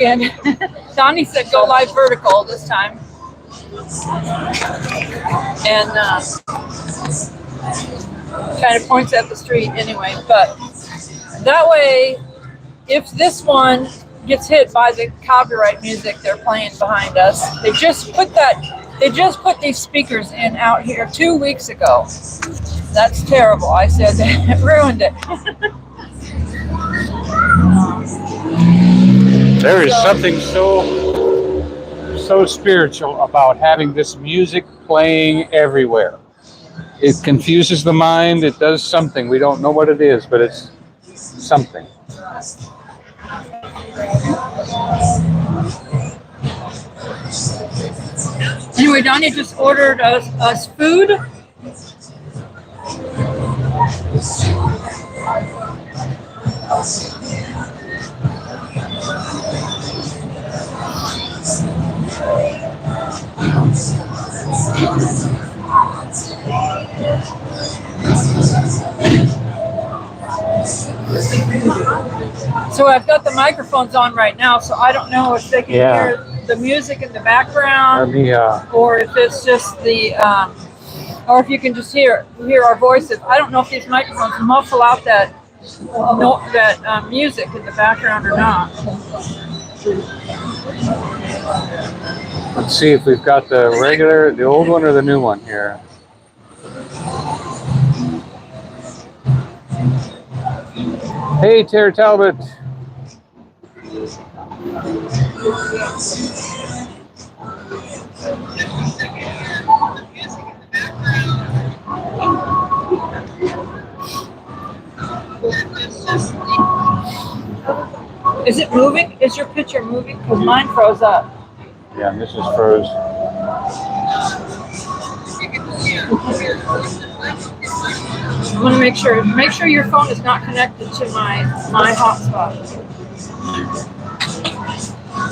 And Donnie said go live vertical this time. And kind of points at the street anyway. But that way, if this one gets hit by the copyright music they're playing behind us, they just put these speakers in out here 2 weeks ago. That's terrible. I said it ruined it. There is something so spiritual about having this music playing everywhere. It confuses the mind. It does something. We don't know what it is, but it's something. Anyway, Donnie just ordered us food. So I've got the microphones on right now, so I don't know if they can hear the music in the background, or if it's just the, or if you can just hear our voices. I don't know if these microphones muffle out that music in the background or not. Let's see if we've got the old one or the new one here. Hey, Tara Talbot. Is it moving? Is your picture moving? Because mine froze up. Yeah, this is froze. I want to make sure your phone is not connected to my hotspot.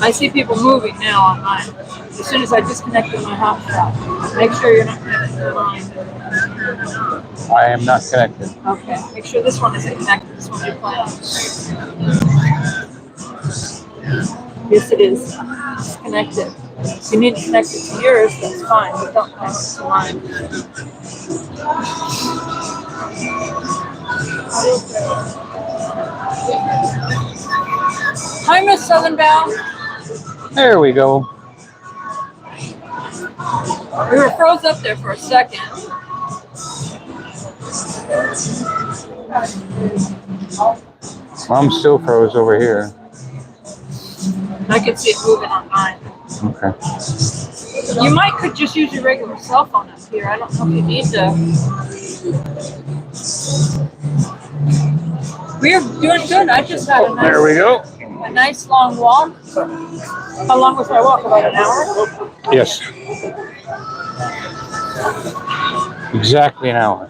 I see people moving now on mine. As soon as I disconnected my hotspot, make sure you're not connected to mine. I am not connected. Okay, make sure this one isn't connected. This one you're playing. Yes, it is. It's connected. If you need to connect it to yours, that's fine, but don't connect it to mine. Hi, Miss Southern Bound. There we go. We were froze up there for a second. I'm still froze over here. I can see it moving on mine. Okay. You could just use your regular cell phone up here. I don't know if you need to. We're doing good. I just had There we go. A nice long walk. How long was my walk? About an hour? Yes. Exactly an hour.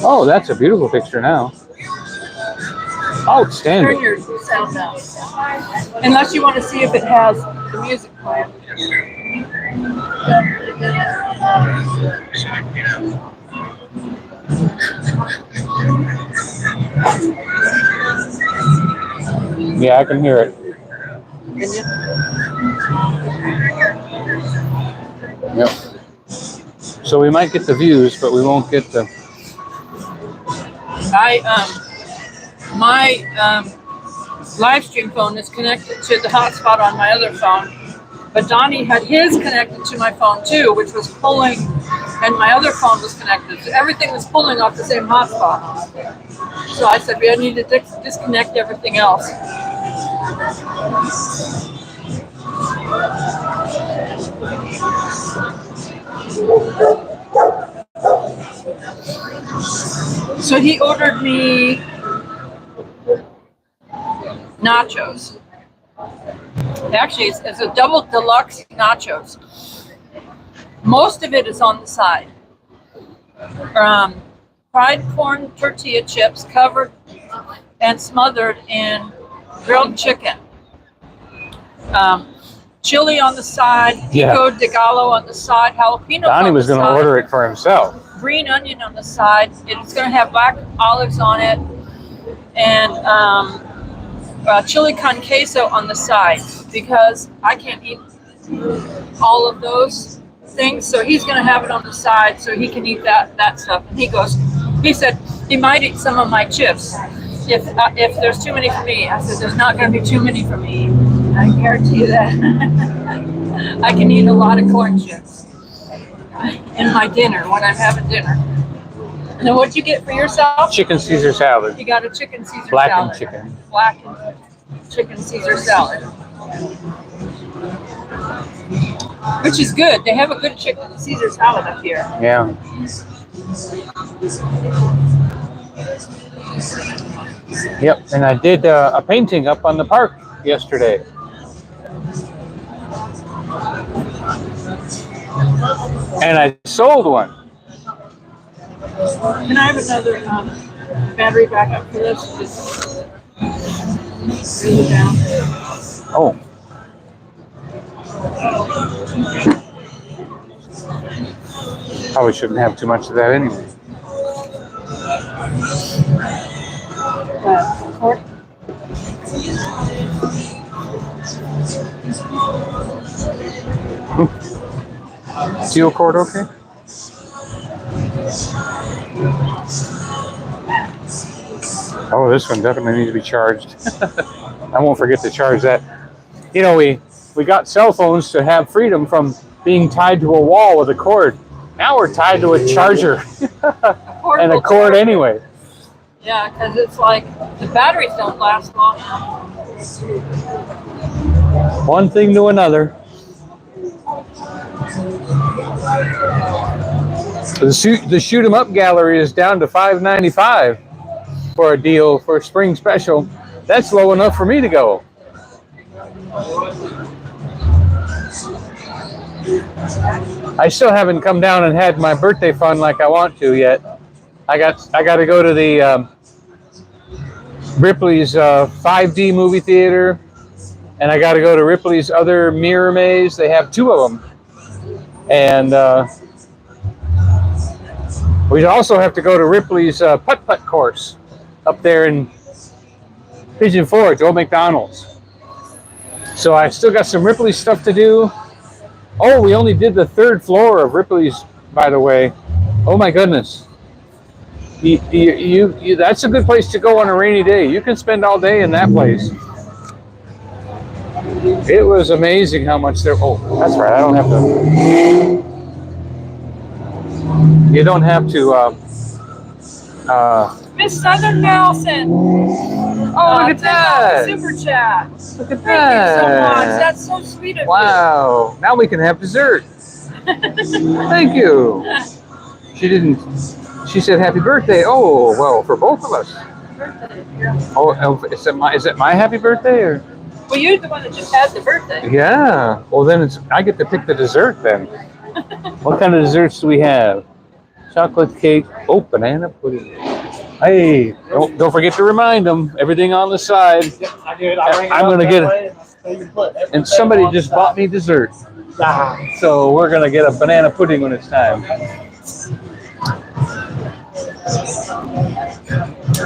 Oh, that's a beautiful picture now. Outstanding. Turn your sound down. Unless you want to see if it has the music playing. Yeah, I can hear it. Can you? Yep. So we might get the views, but we won't get the. My live stream phone is connected to the hotspot on my other phone, but Donnie had his connected to my phone too, which was pulling, and my other phone was connected. So everything was pulling off the same hotspot. So I said we need to disconnect everything else. So he ordered me nachos. Actually, it's a double deluxe nachos. Most of it is on the side. Fried corn tortilla chips covered and smothered in grilled chicken. Chili on the side, pico de gallo on the side, jalapeno. Donnie was going to order it for himself. green onion on the side. It's going to have black olives on it, and chili con queso on the side, because I can't eat all of those things. So he's going to have it on the side so he can eat that stuff. And he said he might eat some of my chips if there's too many for me. I said, there's not going to be too many for me. I guarantee you that. I can eat a lot of corn chips in my dinner when I'm having dinner. And then what'd you get for yourself? Chicken Caesar salad. You got a chicken Caesar salad. Blackened chicken. Blackened chicken Caesar salad. Which is good. They have a good chicken Caesar salad up here. Yeah. Yep, and I did a painting up on the park yesterday. And I sold one. Can I have another battery backup for this? Really down. Oh. Probably shouldn't have too much of that anyway. Cord? Steel cord, okay? Oh, this one definitely needs to be charged. I won't forget to charge that. You know, we got cell phones to have freedom from being tied to a wall with a cord. Now we're tied to a charger and a cord anyway. Yeah, because it's like the batteries don't last long enough. One thing to another. The Shoot 'em Up gallery is down to $5.95 for a deal for a spring special. That's low enough for me to go. I still haven't come down and had my birthday fun like I want to yet. I got to go to the Ripley's 5D movie theater, and I got to go to Ripley's other mirror maze. They have two of them, and we also have to go to Ripley's putt-putt course up there in Pigeon Forge, Old McDonald's. So I still got some Ripley's stuff to do. Oh, we only did the third floor of Ripley's, by the way. Oh my goodness. You that's a good place to go on a rainy day. You can spend all day in that place. It was amazing how much there. Oh, that's right. I don't have to. You don't have to. Miss Southern Nelson. Oh, look at that! Super chat. Look at Thank that! you so much. That's so sweet of you. Wow! Now we can have dessert. Thank you. She didn't. She said happy birthday. Oh well, for both of us. Birthday, yeah. Oh, is it my happy birthday or? Well, you're the one that just had the birthday. Yeah. Well, then I get to pick the dessert then. What kind of desserts do we have? Chocolate cake. Oh, banana pudding. Hey, don't forget to remind them. Everything on the side. Yep, I did. I'm gonna get it. And somebody just bought me dessert. So we're gonna get a banana pudding when it's time.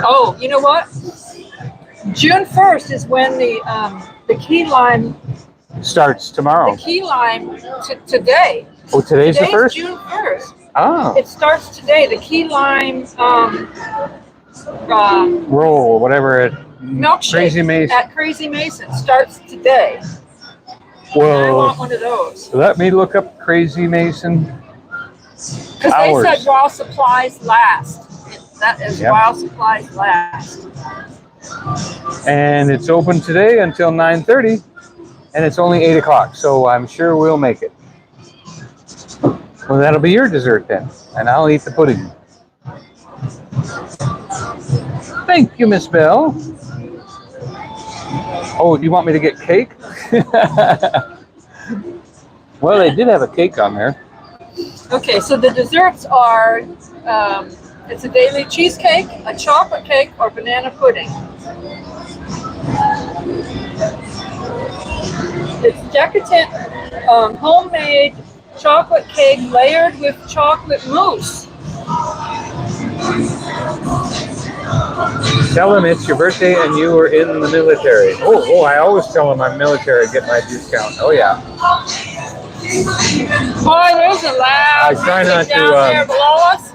Oh, you know what? June 1st is when the key lime Starts tomorrow. The key lime today. Oh, today's the first? June 1st. Ah. It starts today. The key lime roll, whatever it. milkshake Crazy Mason. at Crazy Mason starts today. Whoa. I want one of those. Let me look up Crazy Mason. Because they Hours. said while supplies last. That is Yep. while supplies last. And it's open today until 9:30, and it's only 8 o'clock, so I'm sure we'll make it. Well, that'll be your dessert then, and I'll eat the pudding. Thank you, Miss Bell. Oh, you want me to get cake? Well, they did have a cake on there. Okay, so the desserts are, it's a daily cheesecake, a chocolate cake, or banana pudding. It's decadent, homemade chocolate cake layered with chocolate mousse. Tell him it's your birthday and you were in the military. Oh, I always tell him I'm military, get my discount. Oh, yeah. Boy, there's a loud I try not down to, there below us.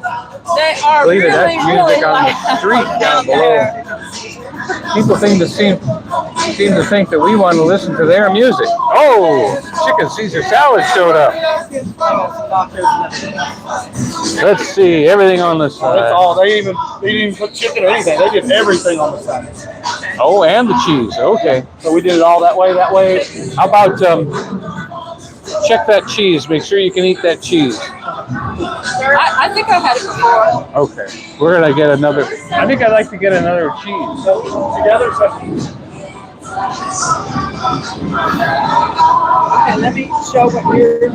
They are believe it, really, that's music really on the loud street down below. there. People seem to think that we want to listen to their music. Oh, chicken Caesar salad showed up. Let's see, everything on the side. That's all. They didn't even put chicken or anything. They did everything on the side. Oh, and the cheese. Okay. So we did it all that way. How about check that cheese? Make sure you can eat that cheese. I think I had it before. Okay. We're gonna get another. I think I'd like to get another cheese. So together, Okay, let me show what you're.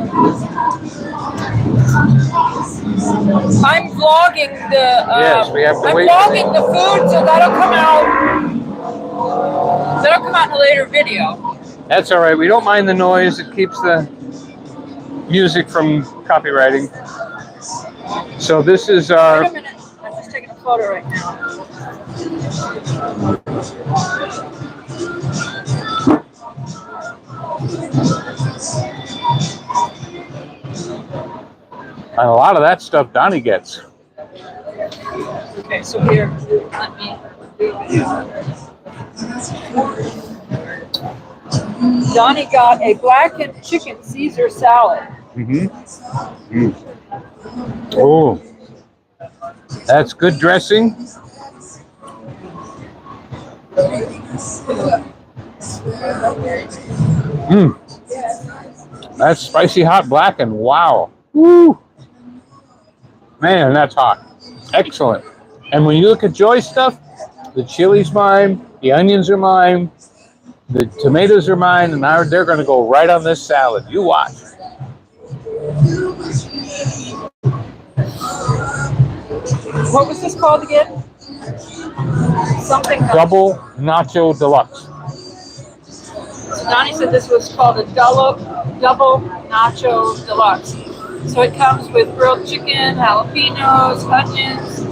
I'm vlogging the. Yes, we have to I'm wait. vlogging the food, so that'll come out. That'll come out in a later video. That's all right. We don't mind the noise. It keeps the music from copywriting. So this is our. Wait a minute. I'm just taking a photo right now. And a lot of that stuff Donnie gets. Okay, so here, let me do Donnie got a blackened chicken Caesar salad. Oh, that's good dressing. That's spicy hot blackened. Wow. Woo. Man, that's hot. Excellent. And when you look at Joy's stuff, the chili's mine, the onions are mine, the tomatoes are mine, and now they're going to go right on this salad. You watch. What was this called again? Something. Double Nacho Deluxe. Donnie said this was called a double nacho deluxe. So it comes with grilled chicken, jalapenos, onions,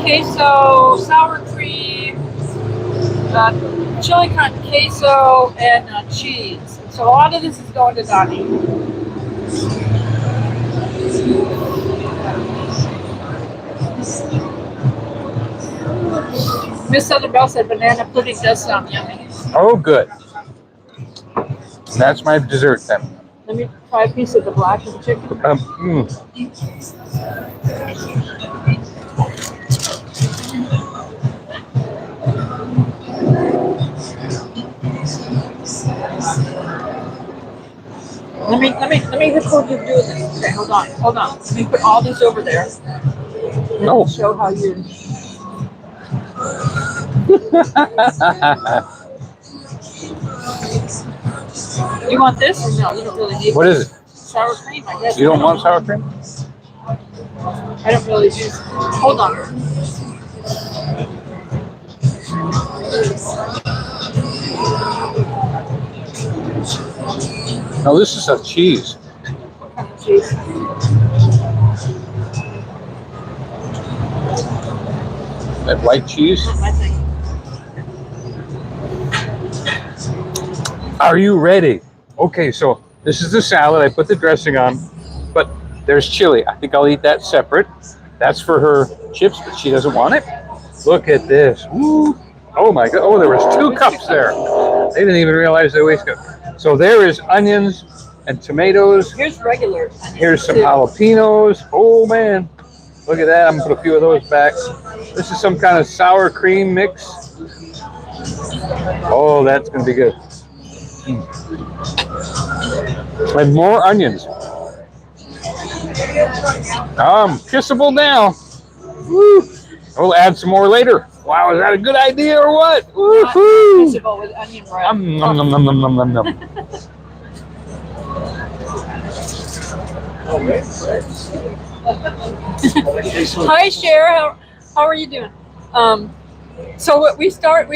queso, sour cream, chili con queso, and cheese. So a lot of this is going to Donnie. Miss Southern Belle said banana pudding does sound yummy. Oh, good. That's my dessert then. Let me try a piece of the blackened chicken. Let me record you doing this. Okay, hold on. Let me put all this over there. No. Show how you. You want this or no? You don't really need. What is it? Sour cream, I guess. You don't want sour cream? I don't really use. Hold on. No, this is a cheese. What kind of cheese? That white cheese. Not my thing. Are you ready? Okay, so this is the salad. I put the dressing on, but there's chili. I think I'll eat that separate. That's for her chips, but she doesn't want it. Look at this. Woo. Oh my God. Oh, there was 2 cups there. They didn't even realize they wasted. So there is onions and tomatoes. Here's regular. Here's some jalapenos. Oh man. Look at that. I'm gonna put a few of those back. This is some kind of sour cream mix. Oh, that's gonna be good. And more onions. Kissable now. Woo. We'll add some more later. Wow, is that a good idea or what? Woohoo! Kissable with onion bread. Nom, nom, nom, nom, nom, nom, nom. Hi, Cher. How are you doing? So what we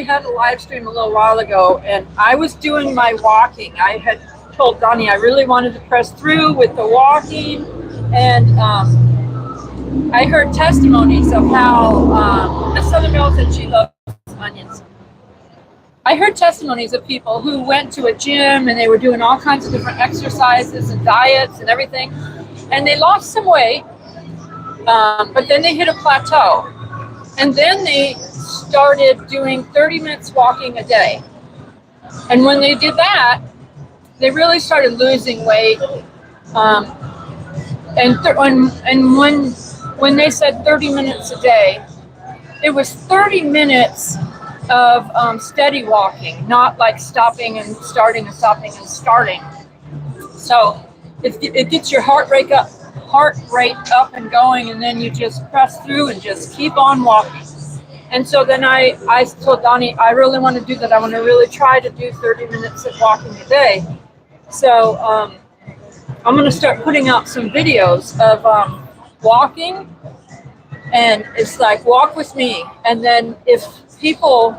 had a live stream a little while ago, and I was doing my walking. I had told Donnie I really wanted to press through with the walking, and I heard testimonies of how Miss Southern Belle said she loves onions. I heard testimonies of people who went to a gym and they were doing all kinds of different exercises and diets and everything, and they lost some weight, but then they hit a plateau, and then they started doing 30 minutes walking a day. And when they did that, they really started losing weight. When they said 30 minutes a day, it was 30 minutes of steady walking, not like stopping and starting and stopping and starting. So it gets your heart rate up and going, and then you just press through and just keep on walking. And so then I told Donnie, I really want to do that. I want to really try to do 30 minutes of walking a day. So I'm going to start putting out some videos of walking, and it's like walk with me. And then if people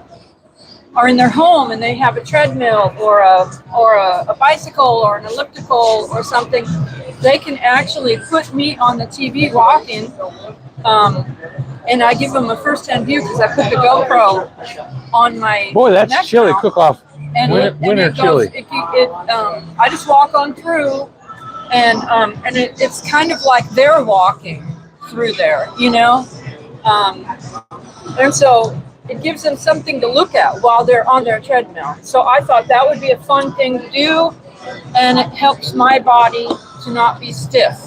are in their home and they have a treadmill or a bicycle or an elliptical or something, they can actually put me on the TV walking, and I give them a first-hand view because I put the GoPro on my Boy, that's neck chili now. cook-off. And Winter chili. I just walk on through, and it's kind of like they're walking through there, you know, and so it gives them something to look at while they're on their treadmill. So I thought that would be a fun thing to do, and it helps my body to not be stiff,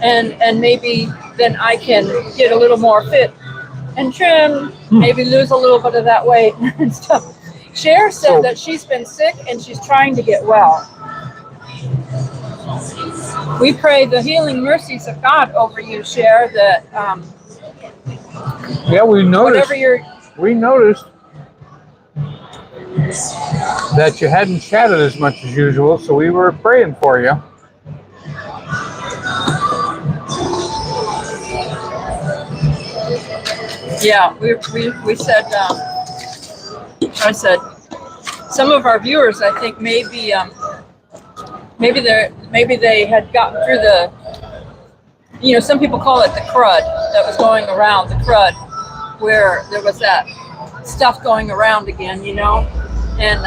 and maybe then I can get a little more fit and trim, maybe lose a little bit of that weight and stuff. Cher said that she's been sick and she's trying to get well. We pray the healing mercies of God over you, Cher, that Yeah, we noticed. We noticed that you hadn't chatted as much as usual, so we were praying for you. Yeah, we said, I said, some of our viewers, I think maybe they had gotten through the, you know, some people call it the crud that was going around, the crud, where there was that stuff going around again, you know, and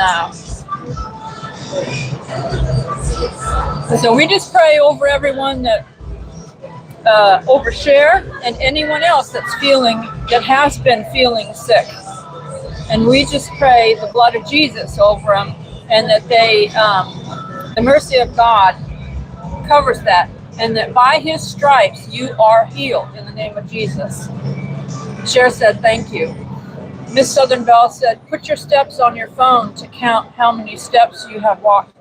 so we just pray over everyone that, over Cher and anyone else that has been feeling sick. And we just pray the blood of Jesus over them, and that the mercy of God covers that, and that by his stripes you are healed in the name of Jesus. Cher said, thank you. Miss Southern Belle said, put your steps on your phone to count how many steps you have walked.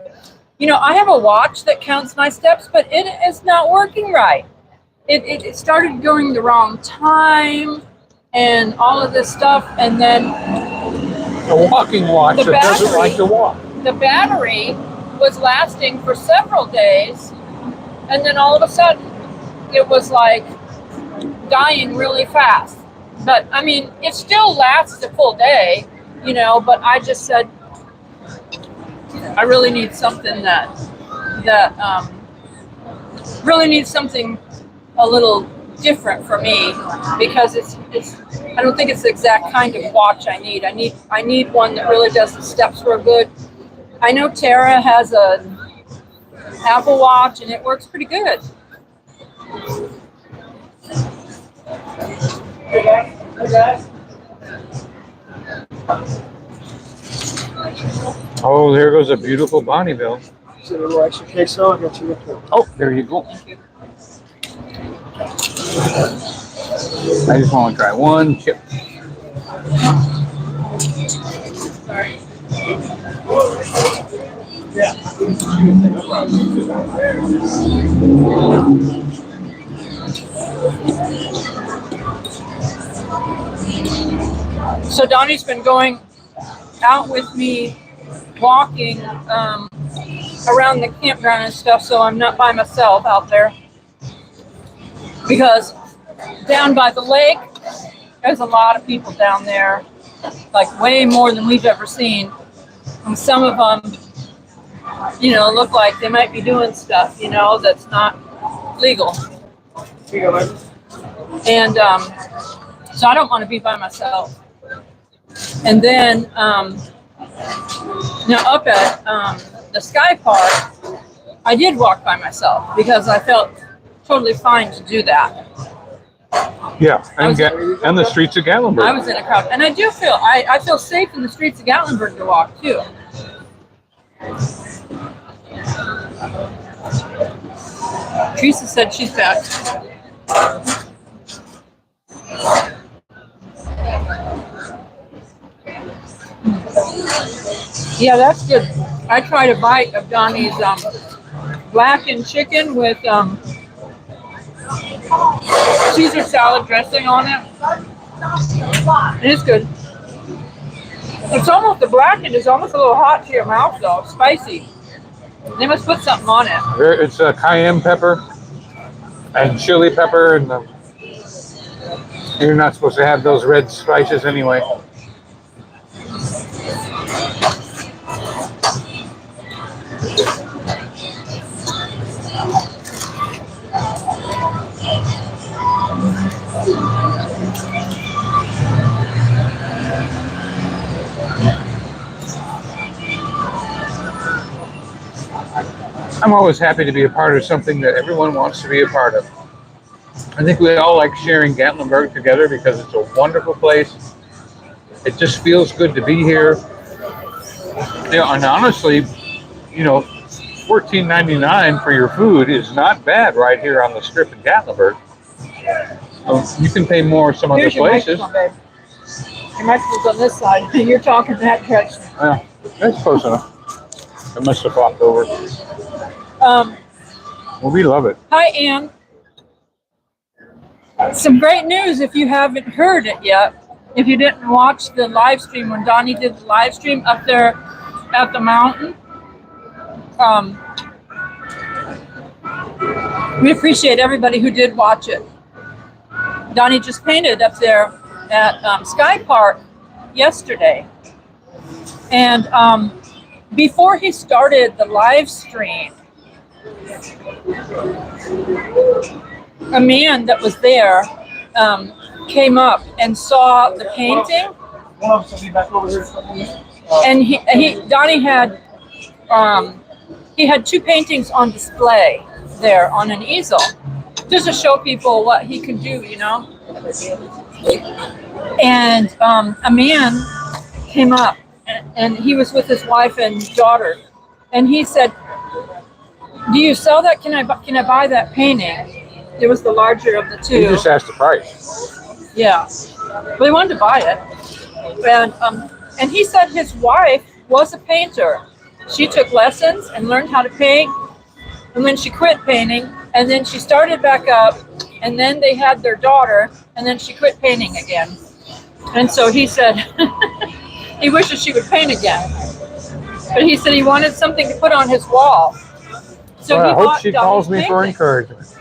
You know, I have a watch that counts my steps, but it is not working right. It started going the wrong time and all of this stuff, and then A walking watch that doesn't like to walk. The battery was lasting for several days, and then all of a sudden it was like dying really fast. But I mean, it still lasts a full day, you know, but I just said I really need something that really needs something a little different for me, because it's I don't think it's the exact kind of watch I need. I need one that really does the steps real good. I know Tara has a Apple Watch and it works pretty good. Oh, there goes a beautiful Bonneville. Is it a little extra queso? I got you up there. Oh, there you go. Thank you. I just want to try one chip. Sorry. Yeah. So Donnie's been going out with me, walking around the campground and stuff, so I'm not by myself out there. Because down by the lake, there's a lot of people down there, like way more than we've ever seen. And some of them, you know, look like they might be doing stuff, you know, that's not legal. Here you go, man. And so I don't want to be by myself. And then now up at the Sky Park, I did walk by myself because I felt totally fine to do that. Yeah, and the streets of Gatlinburg. I was in a crowd, and I do feel I feel safe in the streets of Gatlinburg to walk too. Teresa said she's back. Yeah, that's good. I tried a bite of Donnie's blackened chicken with Caesar salad dressing on it. It is good. It's almost, the blackened is almost a little hot to your mouth though, spicy. They must put something on it. It's a cayenne pepper and chili pepper, and you're not supposed to have those red spices anyway. I'm always happy to be a part of something that everyone wants to be a part of. I think we all like sharing Gatlinburg together because it's a wonderful place. It just feels good to be here. And honestly, $14.99 for your food is not bad right here on the strip in Gatlinburg. You can pay more some other places. Babe. Your microphone's on this side. You're talking that direction. Yeah, that's close enough. I must have flopped over. Well, we love it. Hi, Ann. Some great news if you haven't heard it yet. If you didn't watch the live stream when Donnie did the live stream up there at the mountain, we appreciate everybody who did watch it. Donnie just painted up there at Sky Park yesterday. And before he started the live stream, a man that was there came up and saw the painting. And Donnie had he had two paintings on display there on an easel, just to show people what he can do, And a man came up, and he was with his wife and daughter, and he said, "Do you sell that? Can I buy that painting?" It was the larger of the two. You just asked the price. Yeah, but he wanted to buy it, and he said his wife was a painter. She took lessons and learned how to paint, and then she quit painting, and then she started back up, and then they had their daughter, and then she quit painting again. And so he said he wishes she would paint again, but he said he wanted something to put on his wall. So I hope she calls me for encouragement.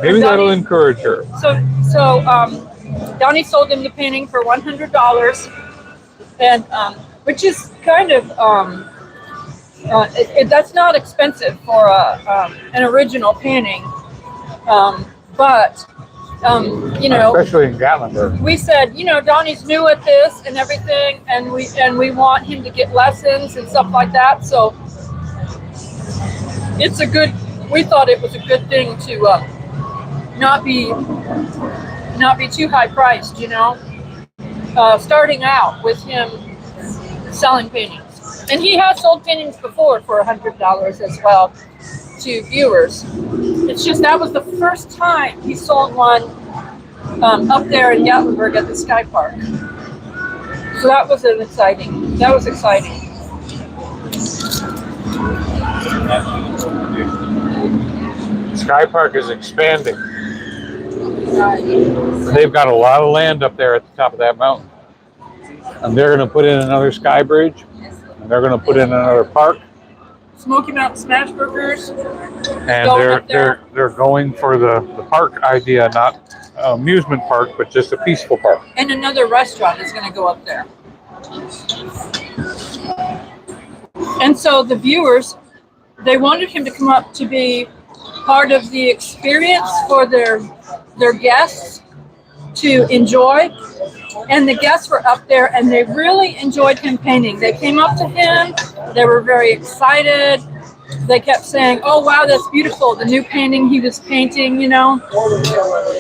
Maybe that'll encourage her. So Donnie sold him the painting for $100, and which is kind of that's not expensive for an original painting, but especially in Gatlinburg. We said, Donnie's new at this and everything, and we want him to get lessons and stuff like that. So we thought it was a good thing to not be too high priced, starting out with him selling paintings. And he has sold paintings before for $100 as well to viewers. It's just that was the first time he sold one up there in Gatlinburg at the Sky Park. So that was exciting. Sky Park is expanding. They've got a lot of land up there at the top of that mountain. And they're going to put in another sky bridge. And they're going to put in another park. Smoky Mountain Smash Burgers. And they're going for the park idea, not amusement park, but just a peaceful park. And another restaurant is going to go up there. And so the viewers, they wanted him to come up to be part of the experience for their guests. to enjoy. And the guests were up there, and they really enjoyed him painting. They came up to him. They were very excited. They kept saying, "Oh, wow, that's beautiful. The new painting he was painting, you know."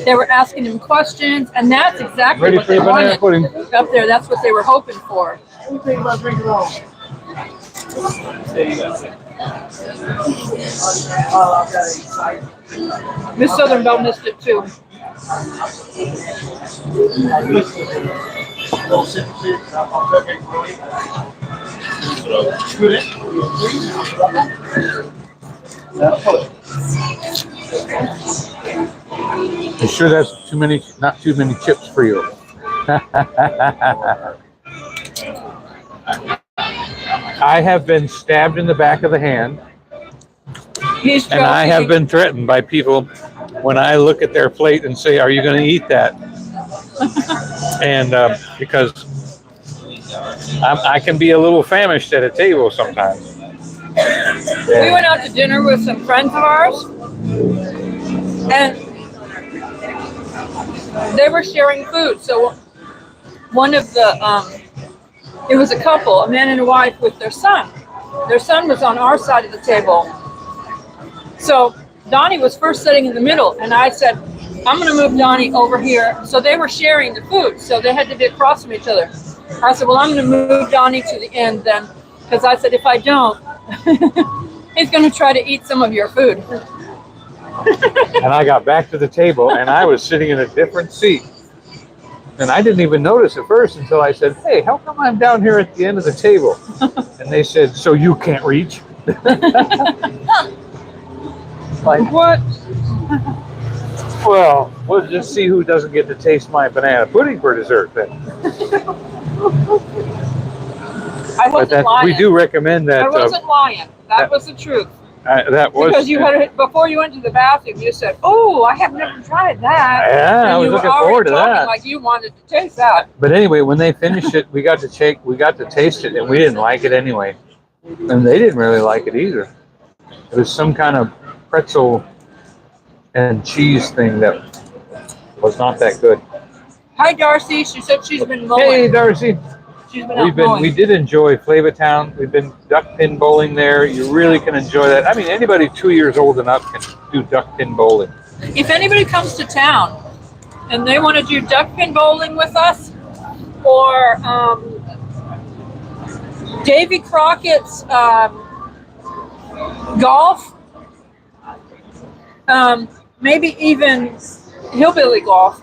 They were asking him questions, and that's exactly Ready what for they your banana wanted pudding? up there. That's what they were hoping for. Miss Southern Belle missed it too. You sure that's too many? Not too many chips for you. I have been stabbed in the back of the hand, He's and I have joking. been threatened by people when I look at their plate and say, "Are you going to eat that?" And because I can be a little famished at a table sometimes. We went out to dinner with some friends of ours, and they were sharing food. So one of the, it was a couple, a man and a wife with their son. Their son was on our side of the table. So Donnie was first sitting in the middle, and I said, "I'm going to move Donnie over here." So they were sharing the food, so they had to be across from each other. I said, "Well, I'm going to move Donnie to the end then," because I said, if I don't, he's going to try to eat some of your food. And I got back to the table, and I was sitting in a different seat. And I didn't even notice at first until I said, "Hey, how come I'm down here at the end of the table?" And they said, "So you can't reach?" Like, what? Well, we'll just see who doesn't get to taste my banana pudding for dessert then. I wasn't lying. We do recommend that. I wasn't lying. That was the truth. That was because you had before you went to the bathroom, you said, "Oh, I have never tried that." Yeah, and I was looking forward to that. Like you wanted to taste that. But anyway, when they finished it, we got to taste it, and we didn't like it anyway, and they didn't really like it either. It was some kind of pretzel and cheese thing that was not that good. Hi, Darcy. She said she's been mowing. Hey, Darcy. She's been out mowing. We did enjoy Flavortown. We've been duck pin bowling there. You really can enjoy that. I mean, anybody 2 years old and up can do duck pin bowling. If anybody comes to town and they want to do duck pin bowling with us, or Davy Crockett's golf, maybe even hillbilly golf.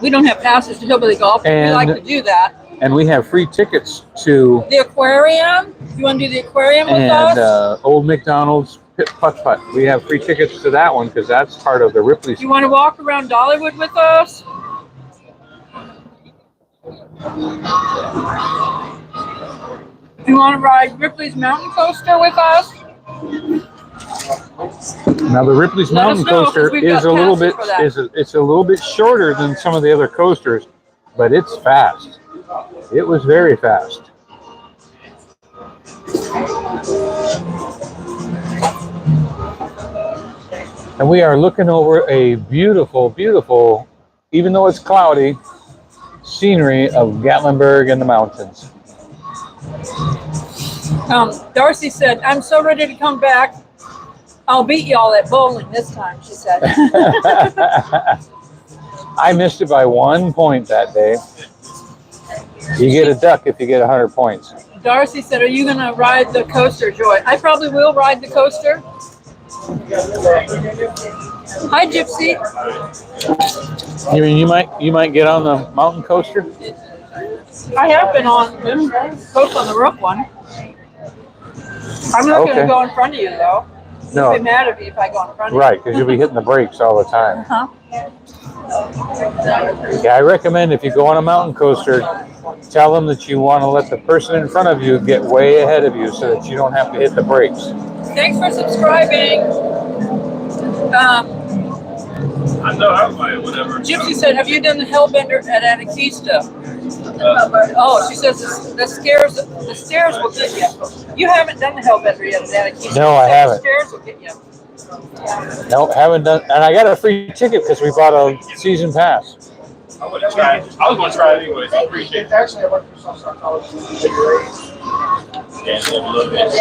We don't have passes to hillbilly golf, but we like to do that. And we have free tickets to the aquarium. You want to do the aquarium with us? And Old McDonald's Pit Putt Putt. We have free tickets to that one because that's part of the Ripley's. You want to walk around Dollywood with us? You want to ride Ripley's Mountain Coaster with us? Now the Ripley's Mountain Coaster is a little bit it's a little bit shorter than some of the other coasters, but it's fast. It was very fast. And we are looking over a beautiful, beautiful, even though it's cloudy, scenery of Gatlinburg and the mountains. Darcy said, "I'm so ready to come back. I'll beat y'all at bowling this time," she said. I missed it by 1 point that day. You get a duck if you get 100 points. Darcy said, "Are you going to ride the coaster, Joy?" I probably will ride the coaster. Hi, Gypsy. You mean you might get on the mountain coaster? I have been on the roof one. I'm not going to go in front of you, though. No. You'll be mad at me if I go in front of you. Right, because you'll be hitting the brakes all the time. Yeah, I recommend if you go on a mountain coaster, tell them that you want to let the person in front of you get way ahead of you so that you don't have to hit the brakes. Thanks for subscribing. I know I might, whatever. Gypsy said, "Have you done the Hellbender at Anarchista?" Oh, she says the stairs will get you. You haven't done the Hellbender yet at Anarchista. No, I haven't. The stairs will get you. No, haven't done. And I got a free ticket because we bought a season pass. I would have tried. I was going to try it anyway. So I appreciate it. Actually, I went for some psychology. Yeah, a little bit.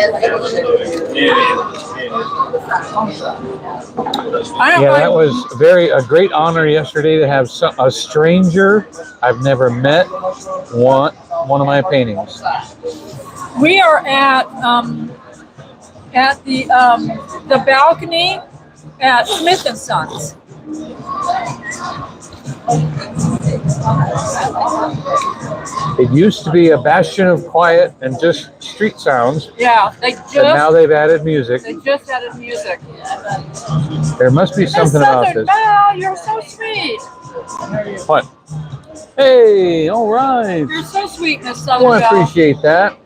Yeah, that was a great honor yesterday to have a stranger I've never met want one of my paintings. We are at the balcony at Smith and Sons. It used to be a bastion of quiet and just street sounds. Yeah, and now they've added music. They just added music. There must be something about this. Oh, you're so sweet. What? Hey, all right. You're so sweet, Miss I Southern Belle. appreciate that.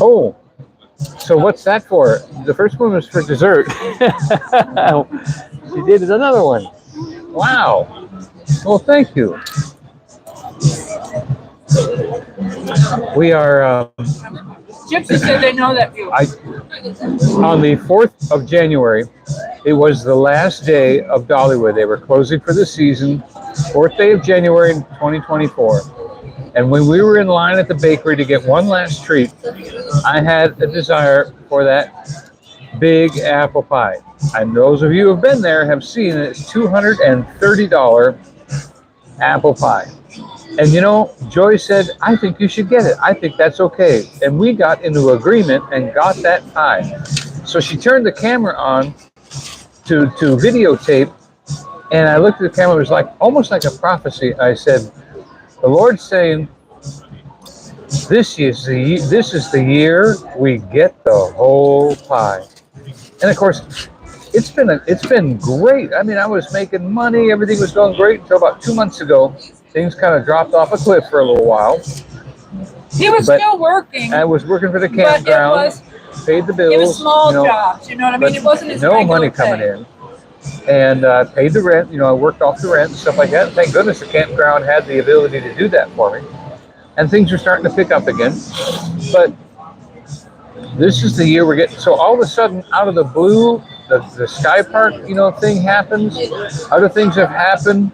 Oh, so what's that for? The first one was for dessert. She did another one. Wow. Well, thank you. We are. Gypsy said they know that view. On the 4th of January, it was the last day of Dollywood. They were closing for the season. 4th day of January 2024. And when we were in line at the bakery to get one last treat, I had a desire for that big apple pie. And those of you who have been there have seen it. It's $230 apple pie. And you know, Joy said, I think you should get it. I think that's okay. And we got into agreement and got that pie. So she turned the camera on to videotape. And I looked at the camera. It was like almost like a prophecy. I said, the Lord's saying, this is the year we get the whole pie. And of course, it's been great. I mean, I was making money. Everything was going great until about 2 months ago. Things kind of dropped off a cliff for a little while. He was still working. I was working for the campground, paid the bills. It was small jobs, you know what I mean? It wasn't his no money coming in. And paid the rent. You know, I worked off the rent and stuff like that. And thank goodness the campground had the ability to do that for me. And things are starting to pick up again. But this is the year we're getting. So all of a sudden, out of the blue, the Sky Park, thing happens. Other things have happened.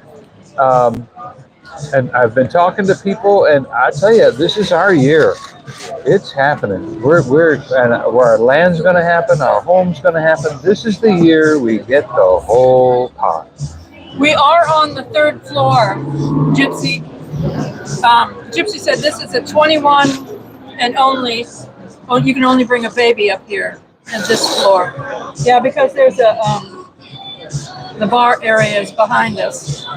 And I've been talking to people, and I tell you, this is our year. It's happening. And our land's going to happen. Our home's going to happen. This is the year we get the whole pot. We are on the 3rd floor. Gypsy said this is a 21 and only. Oh, you can only bring a baby up here at this floor. Yeah, because there's the bar area is behind us. So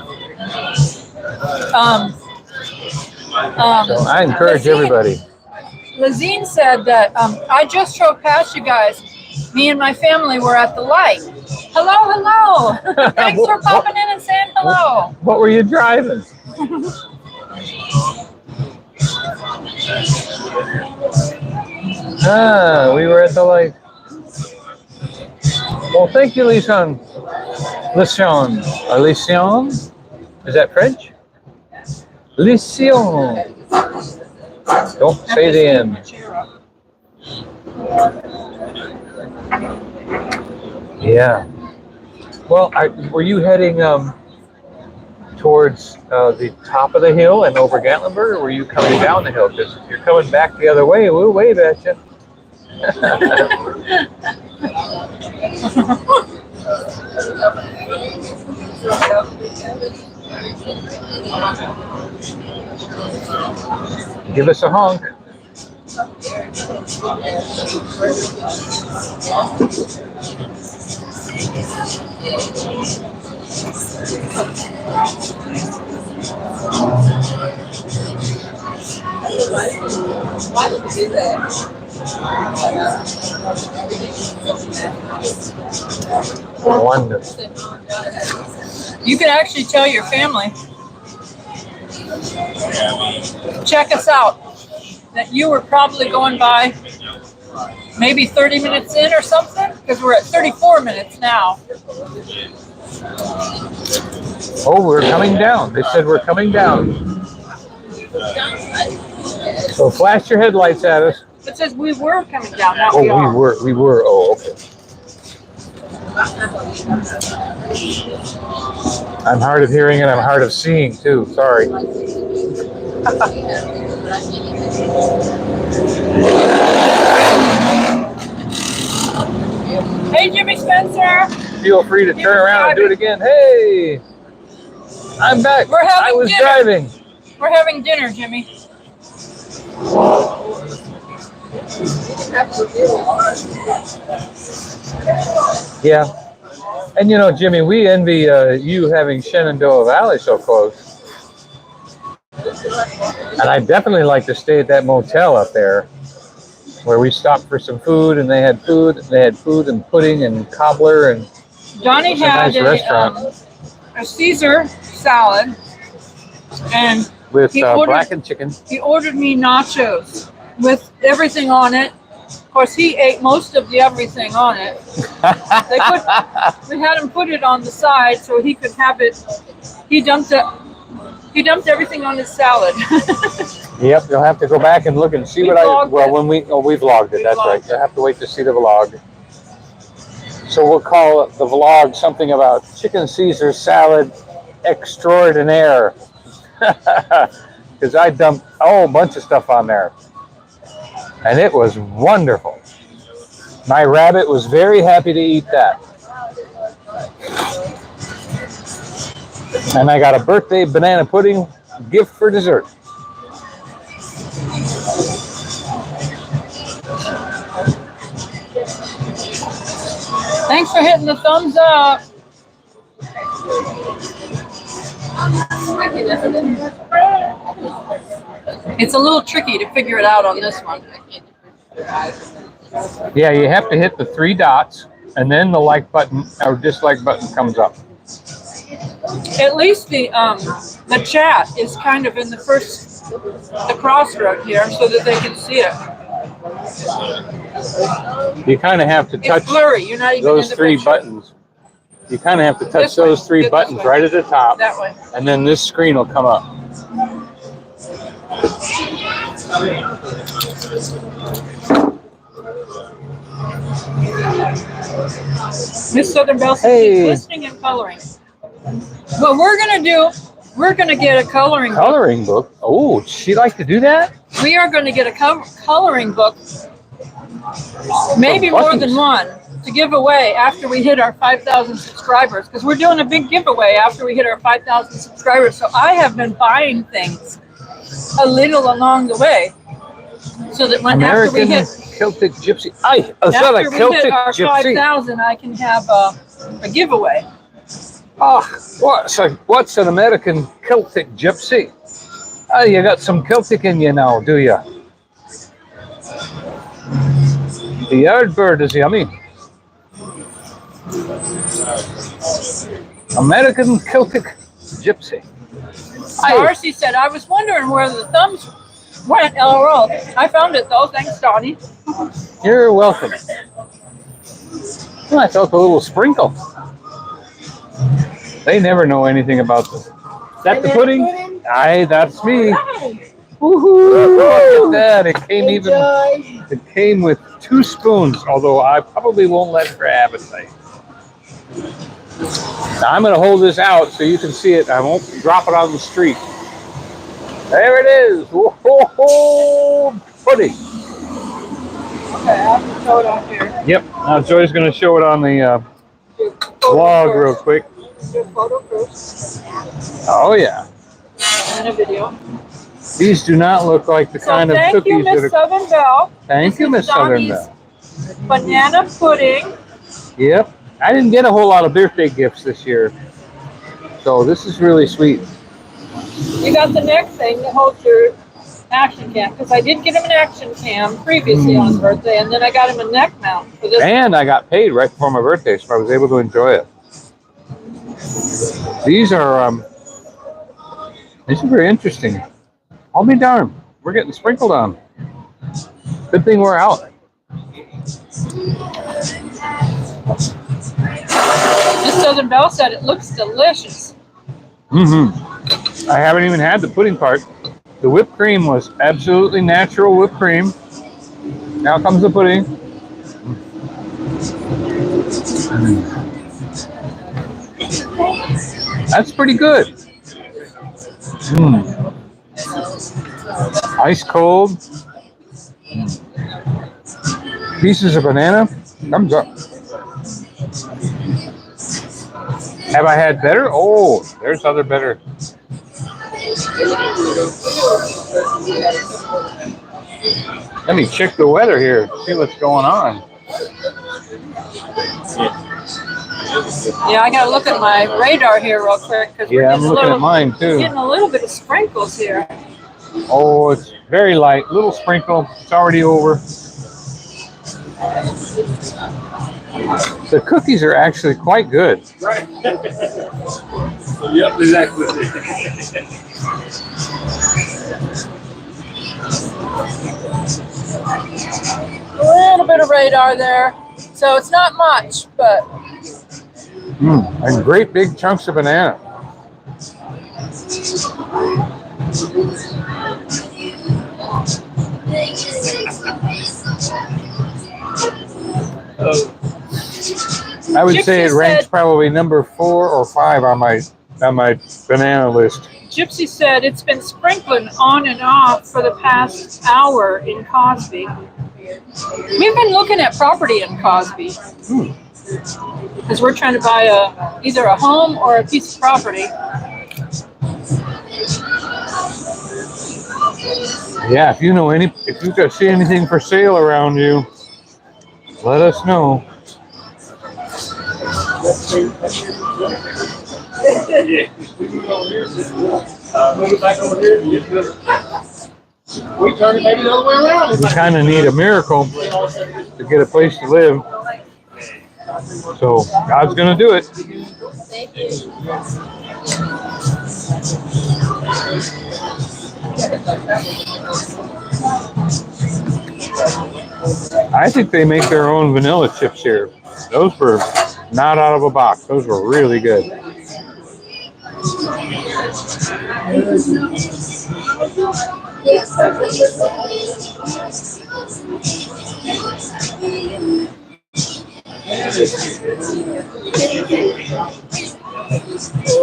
I encourage everybody. Lazine said that I just drove past you guys. Me and my family were at the light. Hello. Thanks for popping in and saying hello. What were you driving? We were at the light. Well, thank you, Lisan. Lisan? Is that French? Lisan. Don't say the end. Yeah. Well, were you heading towards the top of the hill and over Gatlinburg, or were you coming down the hill? Because if you're coming back the other way, we'll wave at you. Give us a honk. Why did you do that? Wonderful. You can actually tell your family. Check us out. That you were probably going by maybe 30 minutes in or something, because we're at 34 minutes now. Oh, we're coming down. They said we're coming down. So flash your headlights at us. It says we were coming down, not Oh, we are. we were. Oh, okay. I'm hard of hearing and I'm hard of seeing too. Sorry. Hey, Jimmy Spencer. Feel free to turn around and do it again. Hey, I'm back. We're having I was dinner. driving. We're having dinner, Jimmy. Yeah. And you know, Jimmy, we envy you having Shenandoah Valley so close. And I'd definitely like to stay at that motel up there where we stopped for some food and they had food. They had food and pudding and cobbler and Donnie had nice restaurant. A Caesar salad and with he ordered- blackened chicken. he ordered me nachos with everything on it. Of course, he ate most of the everything on it. We had him put it on the side so he could have it. He dumped everything on his salad. Yep, you'll have to go back and look and see We what I. vlogged Well, it. when we vlogged it. We That's vlogged right. it. You'll have to wait to see the vlog. So we'll call the vlog something about chicken Caesar salad extraordinaire. Because I dumped a whole bunch of stuff on there, and it was wonderful. My rabbit was very happy to eat that. And I got a birthday banana pudding gift for dessert. Thanks for hitting the thumbs up. It's a little tricky to figure it out on this one. Yeah, you have to hit the 3 dots, and then the like button or dislike button comes up. At least the chat is kind of in the crossroad here so that they can see it. You kind of have to touch It's blurry. You're not even those in the 3 picture. buttons. You kind of have to touch This way. those 3 This buttons way. right at the top, That way. and then this screen will come up. Miss Southern Belle says Hey. she's listening and coloring. What we're gonna get a coloring book. Coloring book. Oh, she'd like to do that? We are going to get a coloring book, maybe more than one, to give away after we hit our 5,000 subscribers. Because we're doing a big giveaway after we hit our 5,000 subscribers. So I have been buying things a little along the way, so that when after we American hit Celtic Gypsy. Is that after a we Celtic hit our Gypsy? 5,000, I can have a giveaway. Oh, what's an American Celtic Gypsy? Oh, you got some Celtic in you now, do you? The yard bird is yummy. American Celtic Gypsy. Darcy said, I was wondering where the thumbs went, LOL. I found it though, thanks Donnie. You're welcome. Well, I felt a little sprinkle. They never know anything about this. Is that the pudding? Aye, that's me. Woohoo! Look at that. It came with 2 spoons, although I probably won't let her have it. Now I'm going to hold this out so you can see it. I won't drop it on the street. There it is. Whoa, pudding. Okay, I have to show it on here. Yep. Now Joy's going to show it on the vlog real quick. Do a photo first Oh yeah. and a video. These do not look like the So kind of thank you, cookies that Miss are. Southern Belle. Thank you, This Miss is Southern Donnie's Belle. banana pudding. Yep. I didn't get a whole lot of birthday gifts this year, so this is really sweet. You got the neck thing that holds your action cam, because I did get him an action cam previously on his birthday, and then I got him a neck mount for this. And I got paid right before my birthday, so I was able to enjoy it. These are very interesting. I'll be darned. We're getting sprinkled on. Good thing we're out. Miss Southern Belle said it looks delicious. I haven't even had the pudding part. The whipped cream was absolutely natural whipped cream. Now comes the pudding. That's pretty good. Ice cold. Pieces of banana. Thumbs up. Have I had better? Oh, there's other better. Let me check the weather here, see what's going on. Yeah, I gotta look at my radar here real quick because Yeah, I'm looking at mine too. Getting a little bit of sprinkles here. Oh, it's very light, little sprinkle. It's already over. The cookies are actually quite good. Right. Yep, exactly. A little bit of radar there, so it's not much, but And great big chunks of banana. I would say it ranks probably number 4 or 5 on my banana list. Gypsy said it's been sprinkling on and off for the past hour in Cosby. We've been looking at property in Cosby because we're trying to buy either a home or a piece of property. Yeah, if you see anything for sale around you, let us know. Move it back over here. We turn it maybe the other way around. We kind of need a miracle to get a place to live. So God's going to do it. Thank you. I think they make their own vanilla chips here. Those were not out of a box. Those were really good.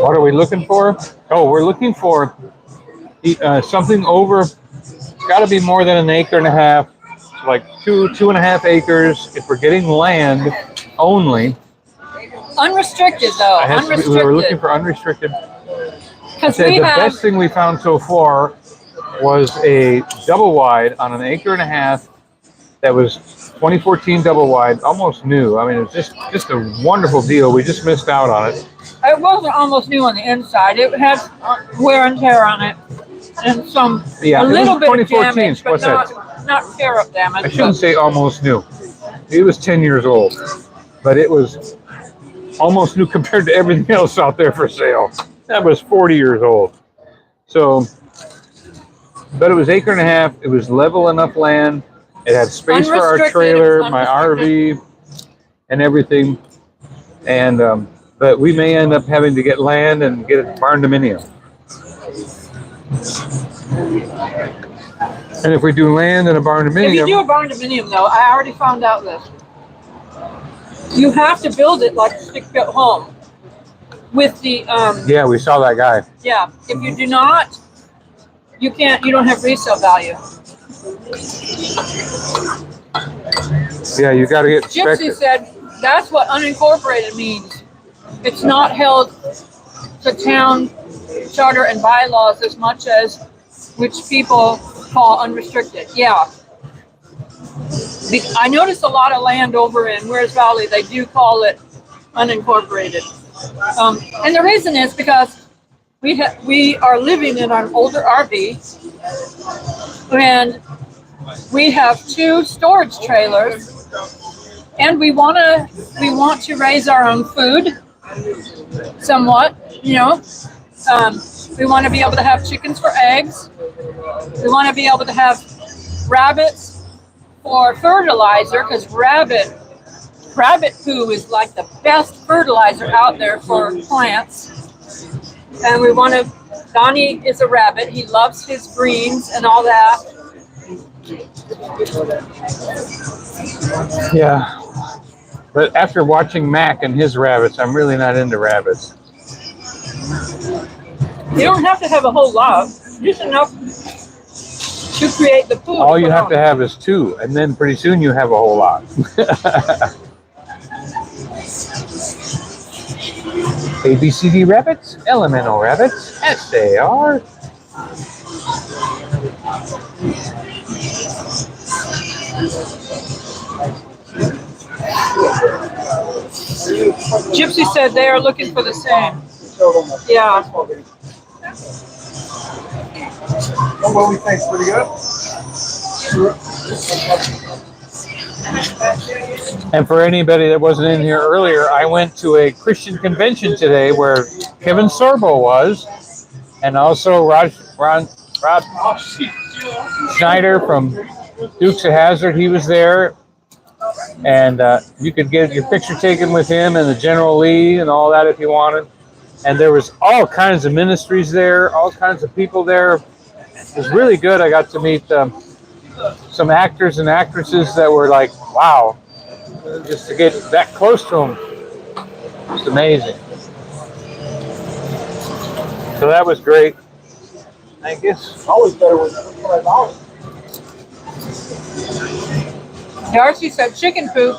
What are we looking for? Oh, we're looking for something over. It's got to be more than an acre and a half, like 2.5 acres. If we're getting land only. Unrestricted, though. Unrestricted. We were looking for unrestricted. Because The best thing we found so far was a double wide on an acre and a half that was 2014 double wide, almost new. I mean, it was just a wonderful deal. We just missed out on it. It wasn't almost new on the inside. It had wear and tear on it, and a little bit of damage, but not tear up damage. I shouldn't say almost new. It was 10 years old, but it was almost new compared to everything else out there for sale. That was 40 years old. So, but it was acre and a half. It was level enough land. It had space for our trailer, my RV, and everything. And but we may end up having to get land and get a barn dominium. And if we do land and a barn dominium, if you do a barn dominium, though, I already found out this. You have to build it like a stick-built home with the yeah, we saw that guy. Yeah, if you do not, you don't have resale value. Yeah, you got to get Gypsy said that's what unincorporated means. It's not held to town charter and bylaws as much as which people call unrestricted. Yeah. I noticed a lot of land over in Wears Valley, they do call it unincorporated. And the reason is because we are living in an older RV, and we have 2 storage trailers, and we want to raise our own food somewhat, you know. We want to be able to have chickens for eggs. We want to be able to have rabbits for fertilizer, because rabbit poo is like the best fertilizer out there for plants. And we want to, Donnie is a rabbit. He loves his greens and all that. Yeah. But after watching Mac and his rabbits, I'm really not into rabbits. You don't have to have a whole lot. Just enough to create the food. All you have to have is 2, and then pretty soon you have a whole lot. ABCD rabbits, elemental rabbits, SAR. Gypsy said they are looking for the same. Yeah. What we think's pretty good. And for anybody that wasn't in here earlier, I went to a Christian convention today where Kevin Sorbo was, and also Rob Schneider from Dukes of Hazzard. He was there, and you could get your picture taken with him and the General Lee and all that if you wanted. And there was all kinds of ministries there, all kinds of people there. It was really good. I got to meet some actors and actresses that were like, wow, just to get that close to them, it's amazing. So that was great. I guess It's always better with $5. Darcy said chicken poop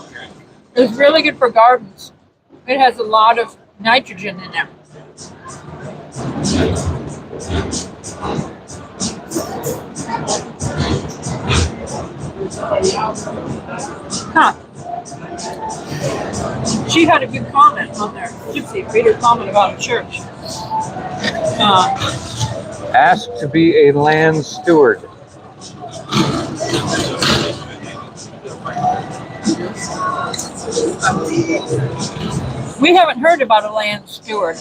is really good for gardens. It has a lot of nitrogen in it. Huh. She had a good comment on there. Gypsy, read her comment about the church. asked to be a land steward. We haven't heard about a land steward.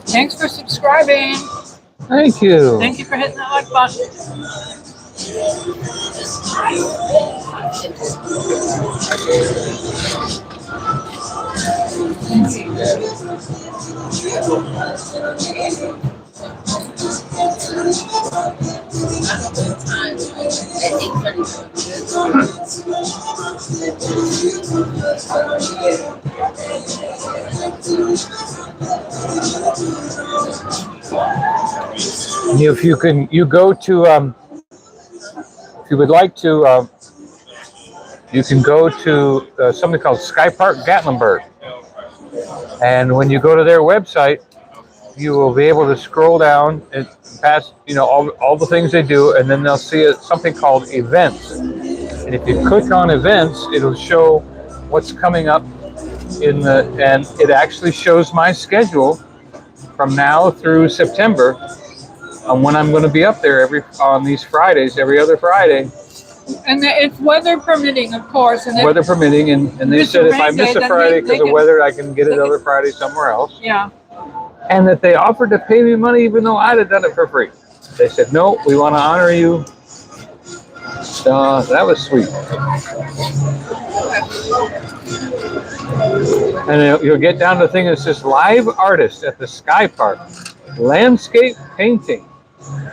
Thanks for subscribing. Thank you. Thank you for hitting that like button. If you can, you go to, if you would like to, you can go to something called Sky Park Gatlinburg. And when you go to their website, you will be able to scroll down and pass, you know, all the things they do, and then they'll see something called events. And if you click on events, it'll show what's coming up in the, and it actually shows my schedule from now through September on when I'm going to be up there on these Fridays, every other Friday. And it's weather permitting, of course. And Weather permitting, and they said if I miss a Friday because of weather, I can get it other Friday somewhere else. Yeah. And that they offered to pay me money even though I'd have done it for free. They said, no, we want to honor you. So that was sweet. And you'll get down to the thing that says live artist at the Sky Park, landscape painting.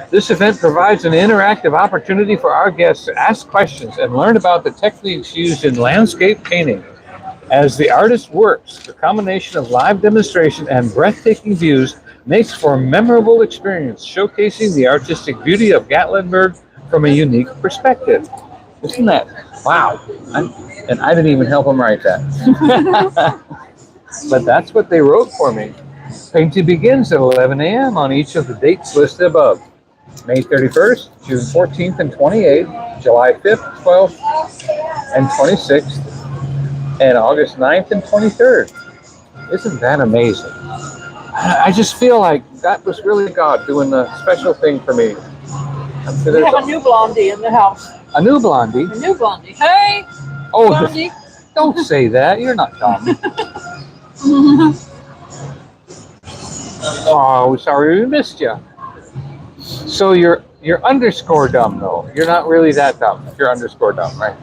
This event provides an interactive opportunity for our guests to ask questions and learn about the techniques used in landscape painting. As the artist works, the combination of live demonstration and breathtaking views makes for a memorable experience, showcasing the artistic beauty of Gatlinburg from a unique perspective. Isn't that, wow. And I didn't even help them write that. But that's what they wrote for me. Painting begins at 11 a.m. on each of the dates listed above. May 31st, June 14th and 28th, July 5th, 12th, and 26th, and August 9th and 23rd. Isn't that amazing? I just feel like that was really God doing a special thing for me. We have a new blondie in the house. A new blondie? A new blondie. Hey, Oh, blondie. don't say that. You're not dumb. Oh, sorry we missed you. So you're underscore dumb though. You're not really that dumb. You're underscore dumb, right?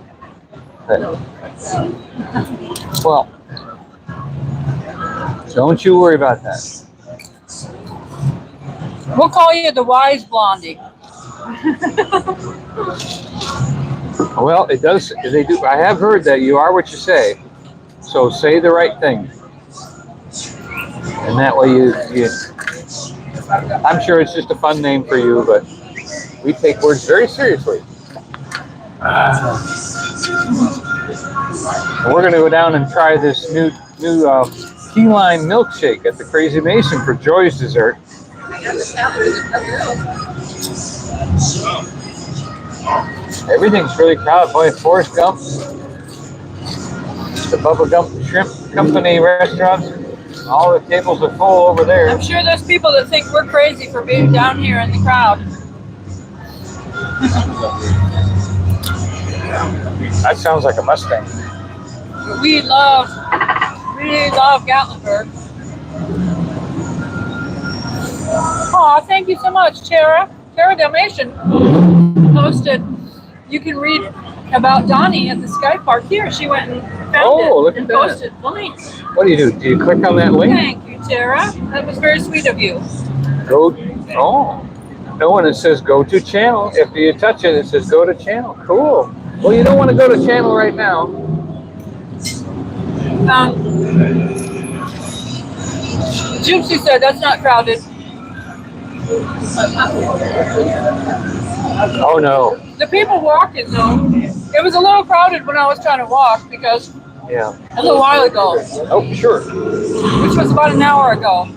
Well, don't you worry about that. We'll call you the wise blondie. Well, it does. They do. I have heard that you are what you say. So say the right thing, and that way you. I'm sure it's just a fun name for you, but we take words very seriously. We're going to go down and try this new key lime milkshake at the Crazy Mason for Joy's dessert. Everything's really crowded. Boy, Forrest Gump, the Bubba Gump Shrimp Company restaurants, all the tables are full over there. I'm sure there's people that think we're crazy for being down here in the crowd. That sounds like a Mustang. We love Gatlinburg. Oh, thank you so much, Tara. Tara Dalmatian posted. You can read about Donnie at the Sky Park here. She went and found it look and at that. posted the link. What do you do? Do you click on that link? Thank you, Tara. That was very sweet of you. Go. Oh. No, and it says go to channel. If you touch it, it says go to channel. Cool. Well, you don't want to go to channel right now. Gypsy said that's not crowded. Oh no. The people walking though, it was a little crowded when I was trying to walk because Yeah. a little while ago, Oh, sure. which was about an hour ago.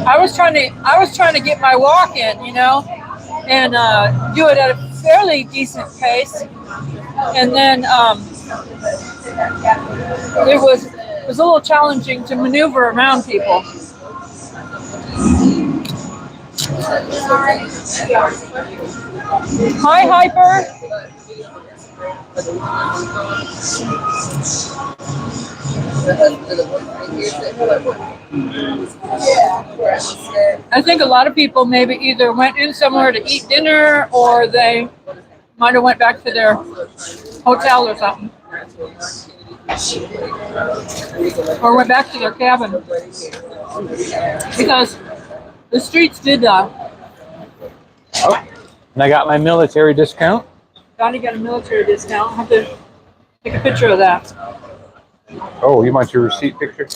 I was trying to get my walk in, and do it at a fairly decent pace. And then it was a little challenging to maneuver around people. Hi, Hyper. I think a lot of people maybe either went in somewhere to eat dinner or they might have went back to their hotel or something. Or went back to their cabin. Because the streets did Oh, and I got my military discount. Donnie got a military discount. I'll have to take a picture of that. Oh, you want your receipt picture?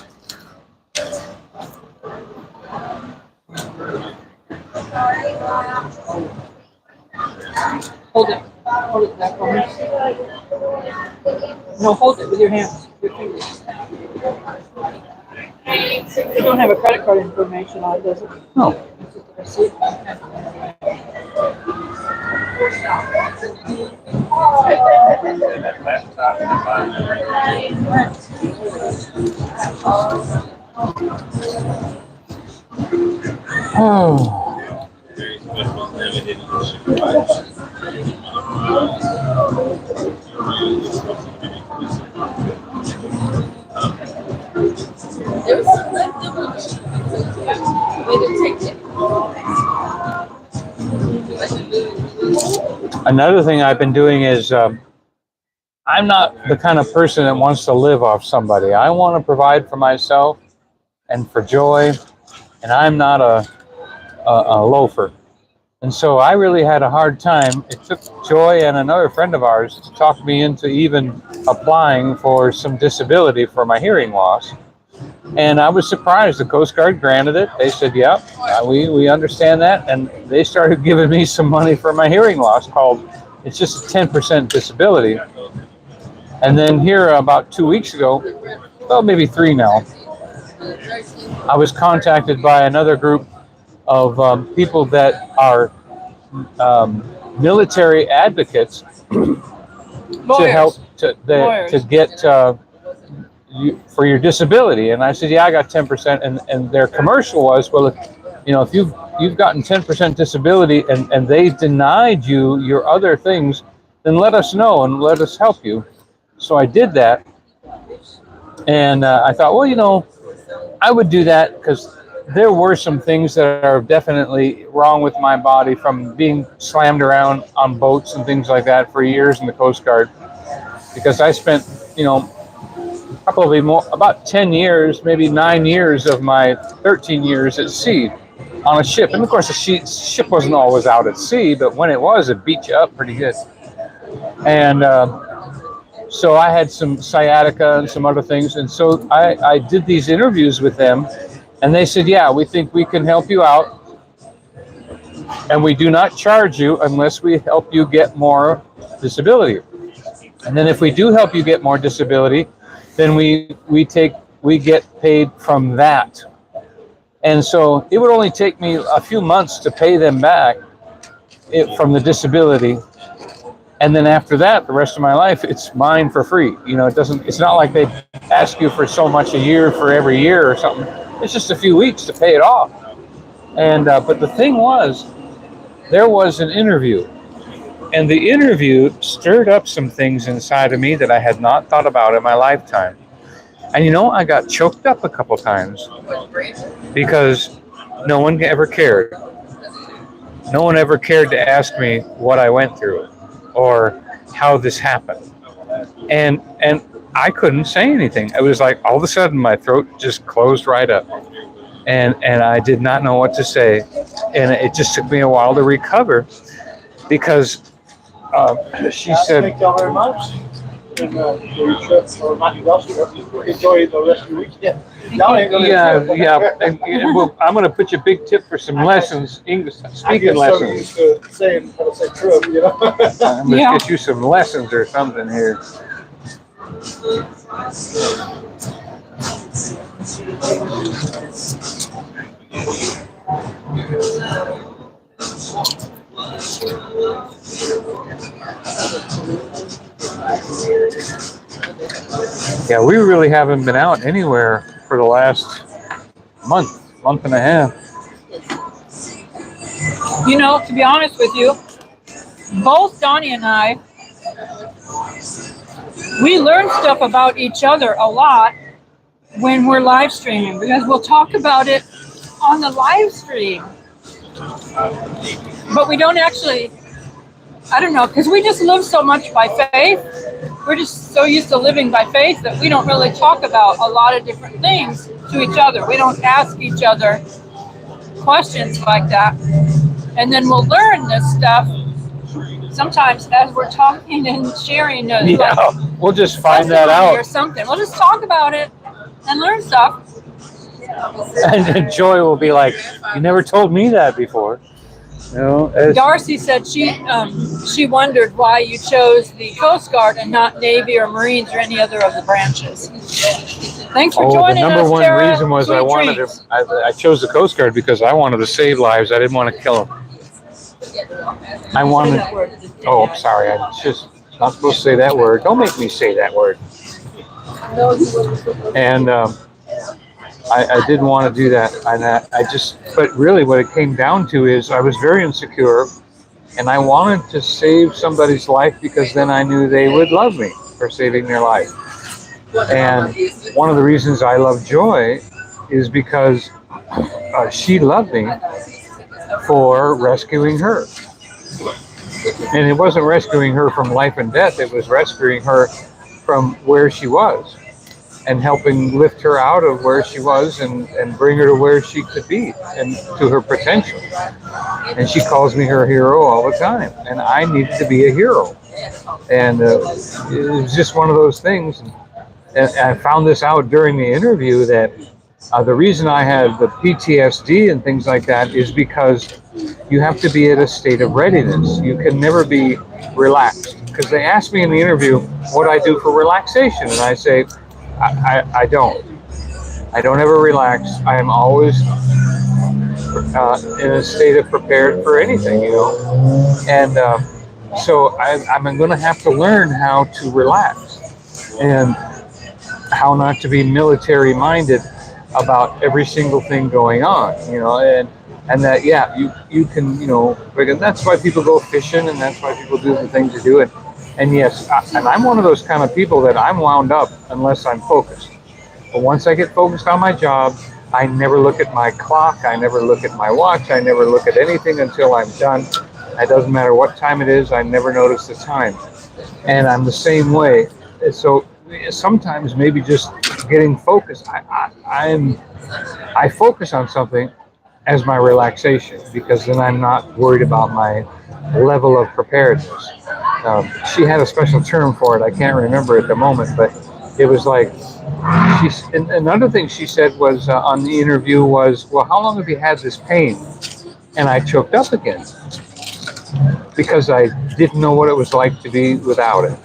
Hold it. Hold it back for me. No, hold it with your hands. Your fingers. It don't have a credit card information on it, does it? No. It's just a receipt. Oh. Another thing I've been doing is I'm not the kind of person that wants to live off somebody. I want to provide for myself and for Joy, and I'm not a loafer. And so I really had a hard time. It took Joy and another friend of ours to talk me into even applying for some disability for my hearing loss. And I was surprised. The Coast Guard granted it. They said, "Yeah, we understand that," and they started giving me some money for my hearing loss. It's just a 10% disability. And then here, about 2 weeks ago, well, maybe 3 now, I was contacted by another group of people that are military advocates to help to get for your disability. And I said, yeah, I got 10%. And their commercial was, well, if you've gotten 10% disability and they denied you your other things, then let us know and let us help you. So I did that. And I thought, well, I would do that because there were some things that are definitely wrong with my body from being slammed around on boats and things like that for years in the Coast Guard. Because I spent, probably about 10 years, maybe 9 years of my 13 years at sea on a ship. And of course, the ship wasn't always out at sea, but when it was, it beat you up pretty good. And so I had some sciatica and some other things. And so I did these interviews with them. And they said, yeah, we think we can help you out. And we do not charge you unless we help you get more disability. And then if we do help you get more disability, then we get paid from that. And so it would only take me a few months to pay them back from the disability. And then after that, the rest of my life, it's mine for free. It's not like they ask you for so much a year for every year or something. It's just a few weeks to pay it off. And but the thing was, there was an interview. And the interview stirred up some things inside of me that I had not thought about in my lifetime. And I got choked up a couple times because no one ever cared. No one ever cared to ask me what I went through or how this happened. And I couldn't say anything. It was like all of a sudden my throat just closed right up. And I did not know what to say. And it just took me a while to recover because she said, thank y'all very much. And enjoy the rest of your weekend. Yeah. And well, I'm going to put you a big tip for some lessons, English speaking lessons. Saying how to say true, I'm going to get you some lessons or something here. Yeah, we really haven't been out anywhere for the last month and a half. To be honest with you, both Donnie and I, we learn stuff about each other a lot when we're live streaming because we'll talk about it on the live stream. But we don't actually, I don't know, because we just live so much by faith. We're just so used to living by faith that we don't really talk about a lot of different things to each other. We don't ask each other questions like that. And then we'll learn this stuff sometimes as we're talking and sharing. We'll just find that out. Or something. We'll just talk about it and learn stuff. And Joy will be like, you never told me that before. Darcy said she wondered why you chose the Coast Guard and not Navy or Marines or any other of the branches. Thanks for joining us, the number one Tara. reason was I chose the Coast Guard because I wanted to save lives. I didn't want to kill them. I'm sorry. I'm just not supposed to say that word. Don't make me say that word. And I didn't want to do that. And but really what it came down to is I was very insecure and I wanted to save somebody's life because then I knew they would love me for saving their life. And one of the reasons I love Joy is because she loved me for rescuing her. And it wasn't rescuing her from life and death, it was rescuing her from where she was and helping lift her out of where she was and bring her to where she could be and to her potential. And she calls me her hero all the time. And I needed to be a hero. And it was just one of those things. And I found this out during the interview that The reason I had the PTSD and things like that is because you have to be at a state of readiness. You can never be relaxed. Because they asked me in the interview what I do for relaxation, and I say, I don't. I don't ever relax. I am always in a state of prepared for anything, And so I'm going to have to learn how to relax and how not to be military minded about every single thing going on, and that, yeah, you can, because that's why people go fishing, and that's why people do the things they do. And yes, and I'm one of those kind of people that I'm wound up unless I'm focused. But once I get focused on my job, I never look at my clock. I never look at my watch. I never look at anything until I'm done. It doesn't matter what time it is. I never notice the time. And I'm the same way. So sometimes maybe just getting focused. I focus on something as my relaxation, because then I'm not worried about my level of preparedness. She had a special term for it. I can't remember at the moment, but it was like, another thing she said was on the interview was, well, how long have you had this pain? And I choked up again because I didn't know what it was like to be without it.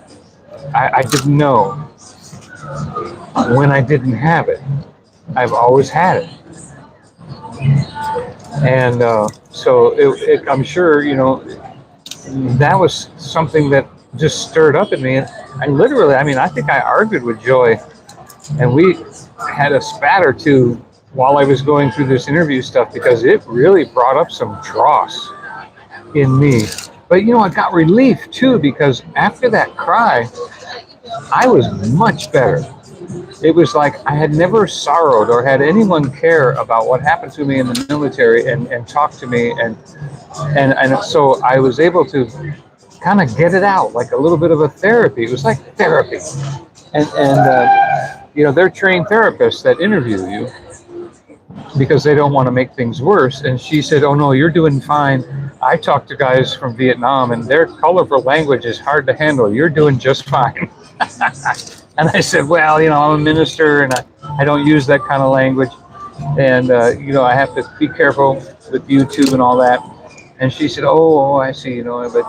I didn't know when I didn't have it. I've always had it. And so I'm sure, that was something that just stirred up in me. And I literally, I think I argued with Joy, and we had a spat or two while I was going through this interview stuff, because it really brought up some dross in me. But, I got relief too, because after that cry, I was much better. It was like I had never sorrowed or had anyone care about what happened to me in the military and talk to me. And so I was able to kind of get it out, like a little bit of a therapy. It was like therapy. And they're trained therapists that interview you because they don't want to make things worse. And she said, oh, no, you're doing fine. I talked to guys from Vietnam, and their colorful language is hard to handle. You're doing just fine. And I said, well, I'm a minister, and I don't use that kind of language. And, I have to be careful with YouTube and all that. And she said, oh, I see, but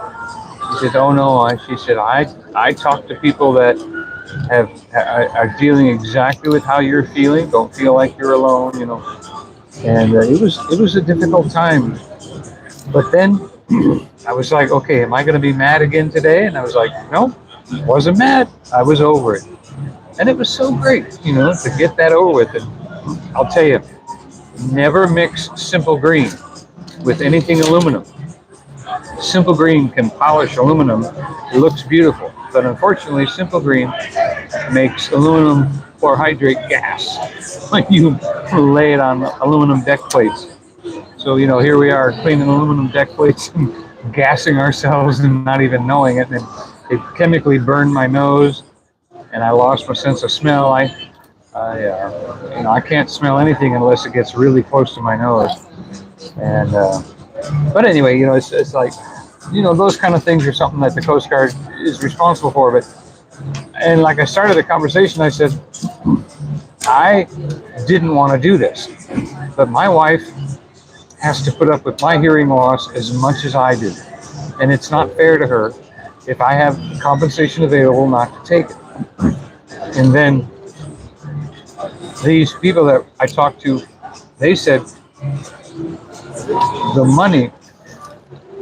she said, oh, no. She said, I talk to people that are dealing exactly with how you're feeling. Don't feel like you're alone, And it was a difficult time. But then I was like, okay, am I going to be mad again today? And I was like, no, wasn't mad. I was over it. And it was so great, to get that over with. And I'll tell you, never mix Simple Green with anything aluminum. Simple Green can polish aluminum. It looks beautiful. But unfortunately, Simple Green makes aluminum chlorhydrate gas when you lay it on aluminum deck plates. So, here we are cleaning aluminum deck plates and gassing ourselves and not even knowing it. And it chemically burned my nose, and I lost my sense of smell. I can't smell anything unless it gets really close to my nose. And but anyway, it's like, those kind of things are something that the Coast Guard is responsible for. And like I started the conversation, I said, I didn't want to do this, but my wife has to put up with my hearing loss as much as I do. And it's not fair to her if I have compensation available not to take it. And then these people that I talked to, they said the money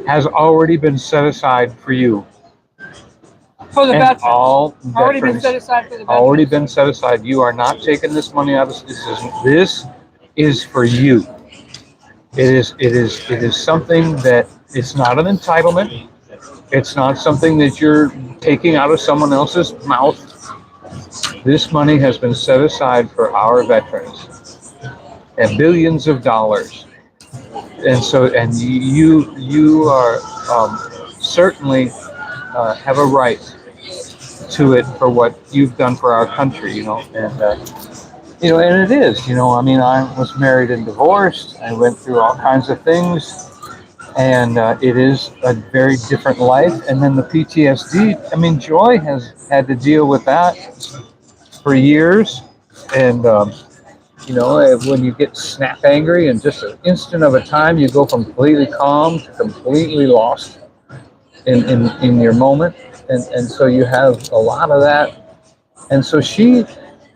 has already been set aside for you. For the And veterans. all Already been veterans, set aside for the veterans. already been set aside. You are not taking this money out of this is for you. It is something that it's not an entitlement. It's not something that you're taking out of someone else's mouth. This money has been set aside for our veterans, and billions of dollars. And so, and you are certainly have a right to it for what you've done for our country, and and it is, I was married and divorced. I went through all kinds of things, and it is a very different life. And then the PTSD, Joy has had to deal with that for years, and You know, when you get snap angry in just an instant of a time, you go from completely calm to completely lost in your moment. And so you have a lot of that. And so she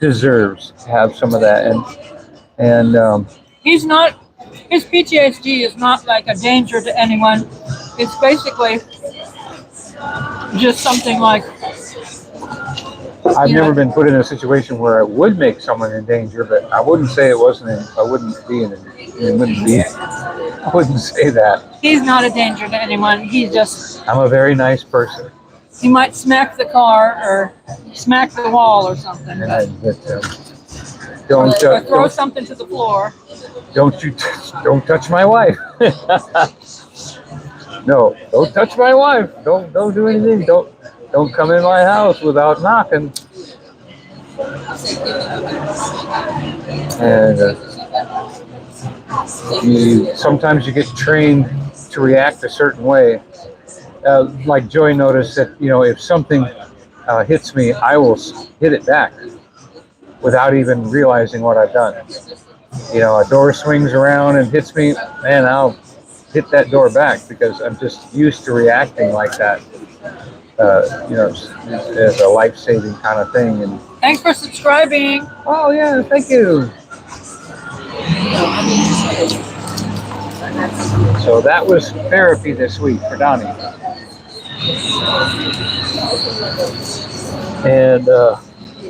deserves to have some of that. And He's not, his PTSD is not like a danger to anyone. It's basically just something like, I've never been put in a situation where it would make someone in danger, but I wouldn't say it wasn't. I wouldn't be. I wouldn't say that. he's not a danger to anyone. He's just, I'm a very nice person, he might smack the car or smack the wall or something. and But, don't or throw something to the floor. don't touch my wife. No, don't touch my wife. Don't do anything. Don't come in my house without knocking. And sometimes you get trained to react a certain way. Like Joy noticed that, you know, if something hits me, I will hit it back without even realizing what I've done. You know, a door swings around and hits me, man, I'll hit that door back because I'm just used to reacting like that. You know, it's a life-saving kind of thing. And Thanks for subscribing. oh yeah, thank you. So that was therapy this week for Donnie. And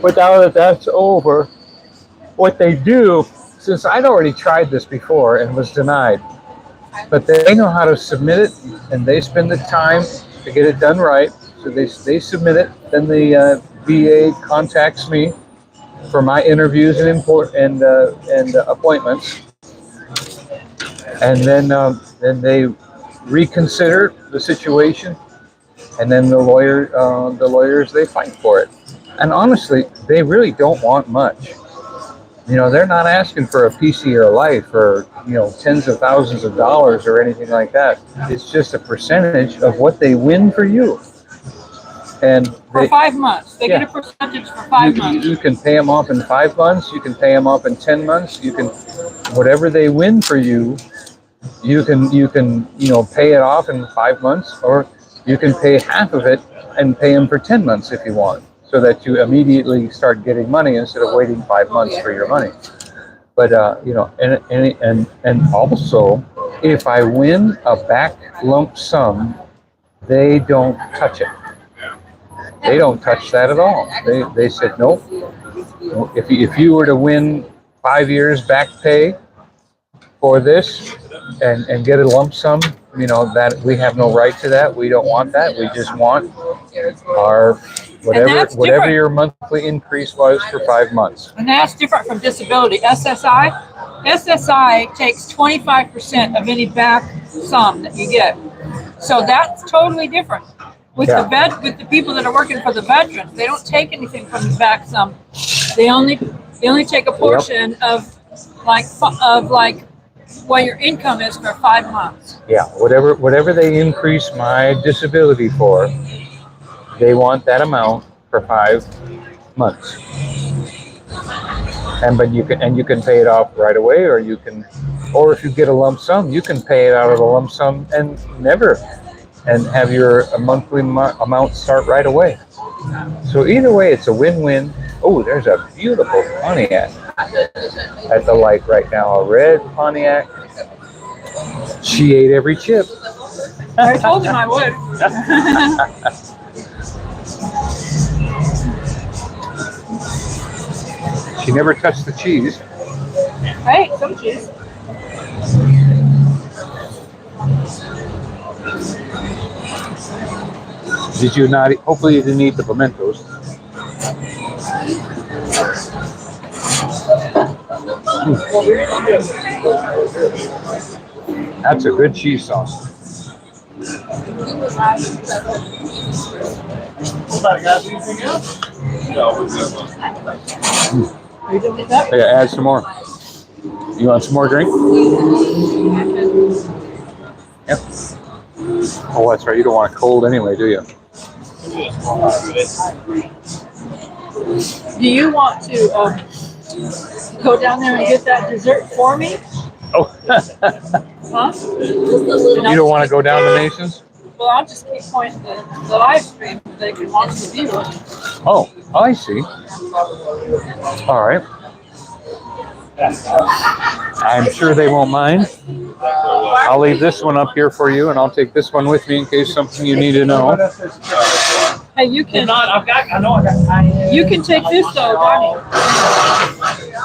but now that that's over, what they do, since I'd already tried this before and was denied, but they know how to submit it, and they spend the time to get it done right. So they submit it, then the VA contacts me for my interviews and appointments, and then they reconsider the situation, and then the lawyers they fight for it. And honestly, they really don't want much. You know, they're not asking for a piece of your life or, you know, tens of thousands of dollars or anything like that. It's just a percentage of what they win for you. And For 5 months. They get a percentage for 5 months. You can pay them off in 5 months. You can pay them off in 10 months. You can, whatever they win for you, you can pay it off in 5 months, or you can pay half of it and pay them for 10 months if you want, so that you immediately start getting money instead of waiting 5 months for your money. But you know, and also, if I win a back lump sum, they don't touch it. They don't touch that at all. They said nope. If you were to win 5 years back pay for this and get a lump sum, you know, that we have no right to that. We don't want that. We just want our whatever your monthly increase was for 5 months. And that's different from disability. SSI takes 25% of any back sum that you get. So that's totally different. With the people that are working for the veterans, they don't take anything from the back sum. They only take a portion of what your income is for 5 months. Yeah, whatever they increase my disability for, they want that amount for 5 months. But you can pay it off right away, or if you get a lump sum, you can pay it out of the lump sum and have your monthly amount start right away. So either way, it's a win-win. Oh, there's a beautiful Pontiac at the light right now, a red Pontiac. She ate every chip. I told him I would. She never touched the cheese. Right, some cheese. Did you not? Hopefully you didn't eat the pimentos. That's a good cheese sauce. Yeah, add some more. You want some more drink? Yep. Oh, that's right. You don't want it cold anyway, do you? Do you want to Go down there and get that dessert for me? Oh, Huh? you don't want to go down to Mason's? Well, I'll just keep pointing the live stream so they can watch the video. Oh, I see. All right. I'm sure they won't mind. I'll leave this one up here for you, and I'll take this one with me in case something you need to know. Hey, you can. I know I got. You can take this though, Donnie,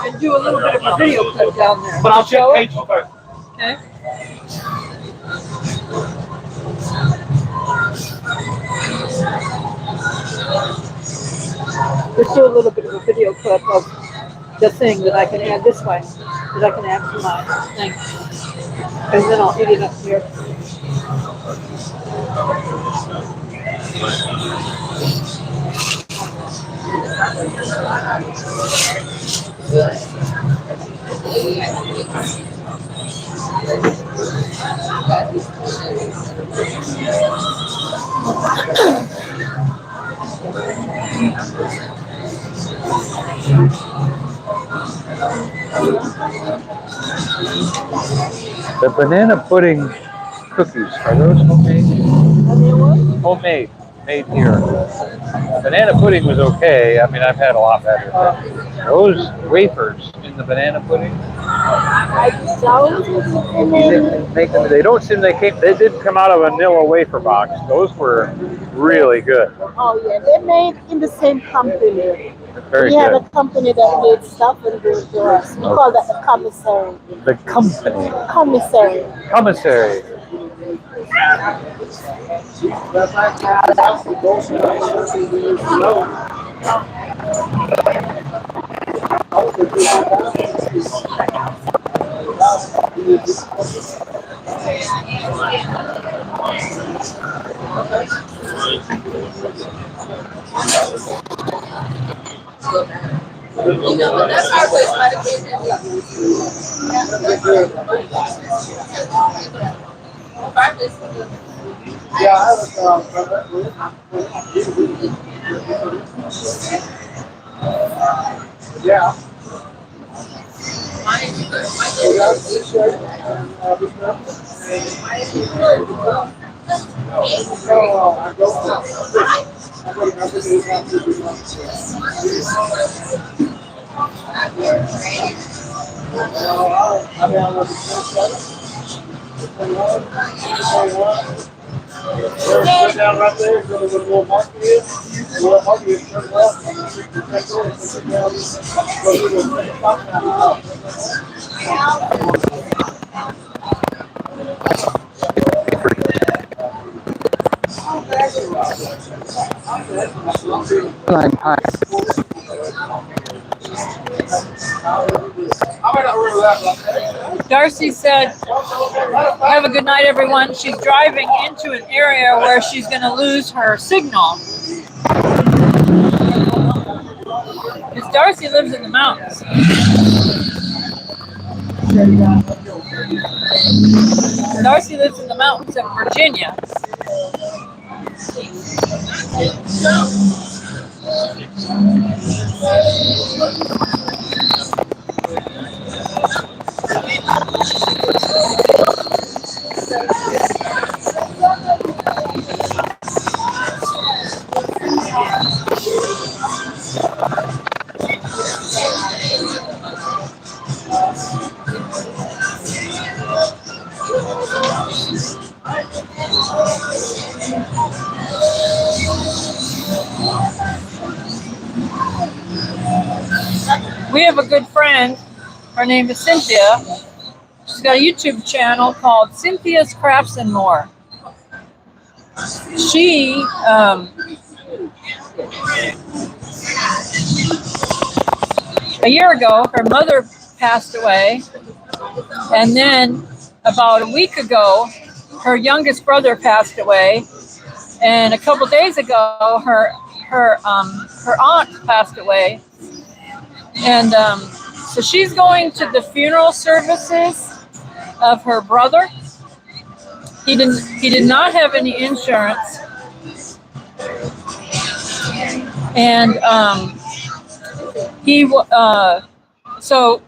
and do a little bit of a video clip down there. But I'll show check it. page first. Okay. Just do a little bit of a video clip of the thing that I can add this way, that I can add to my thing, and then I'll edit it up here. The banana pudding cookies, are those homemade? Homemade, made here. Banana pudding was okay. I mean, I've had a lot better. Those wafers in the banana pudding, they don't seem they did come out of a vanilla wafer box. Those were really good. Oh yeah, they're made in the same company. Very We had good. a company that made stuff and do it to us. We call that the commissary. The company. Commissary. Commissary. You know, but that's always by the kids. Yeah, I was. Yeah. Down right there, go to the little market is. The little market is turned left. Darcy said, have a good night, everyone. She's driving into an area where she's going to lose her signal. Because Darcy lives in the mountains. Darcy lives in the mountains of Virginia. We have a good friend. Her name is Cynthia. She's got a YouTube channel called Cynthia's Crafts and More. She a year ago, her mother passed away, and then about a week ago, her youngest brother passed away, and a couple days ago, her aunt passed away. And so she's going to the funeral services of her brother. He did not have any insurance, and So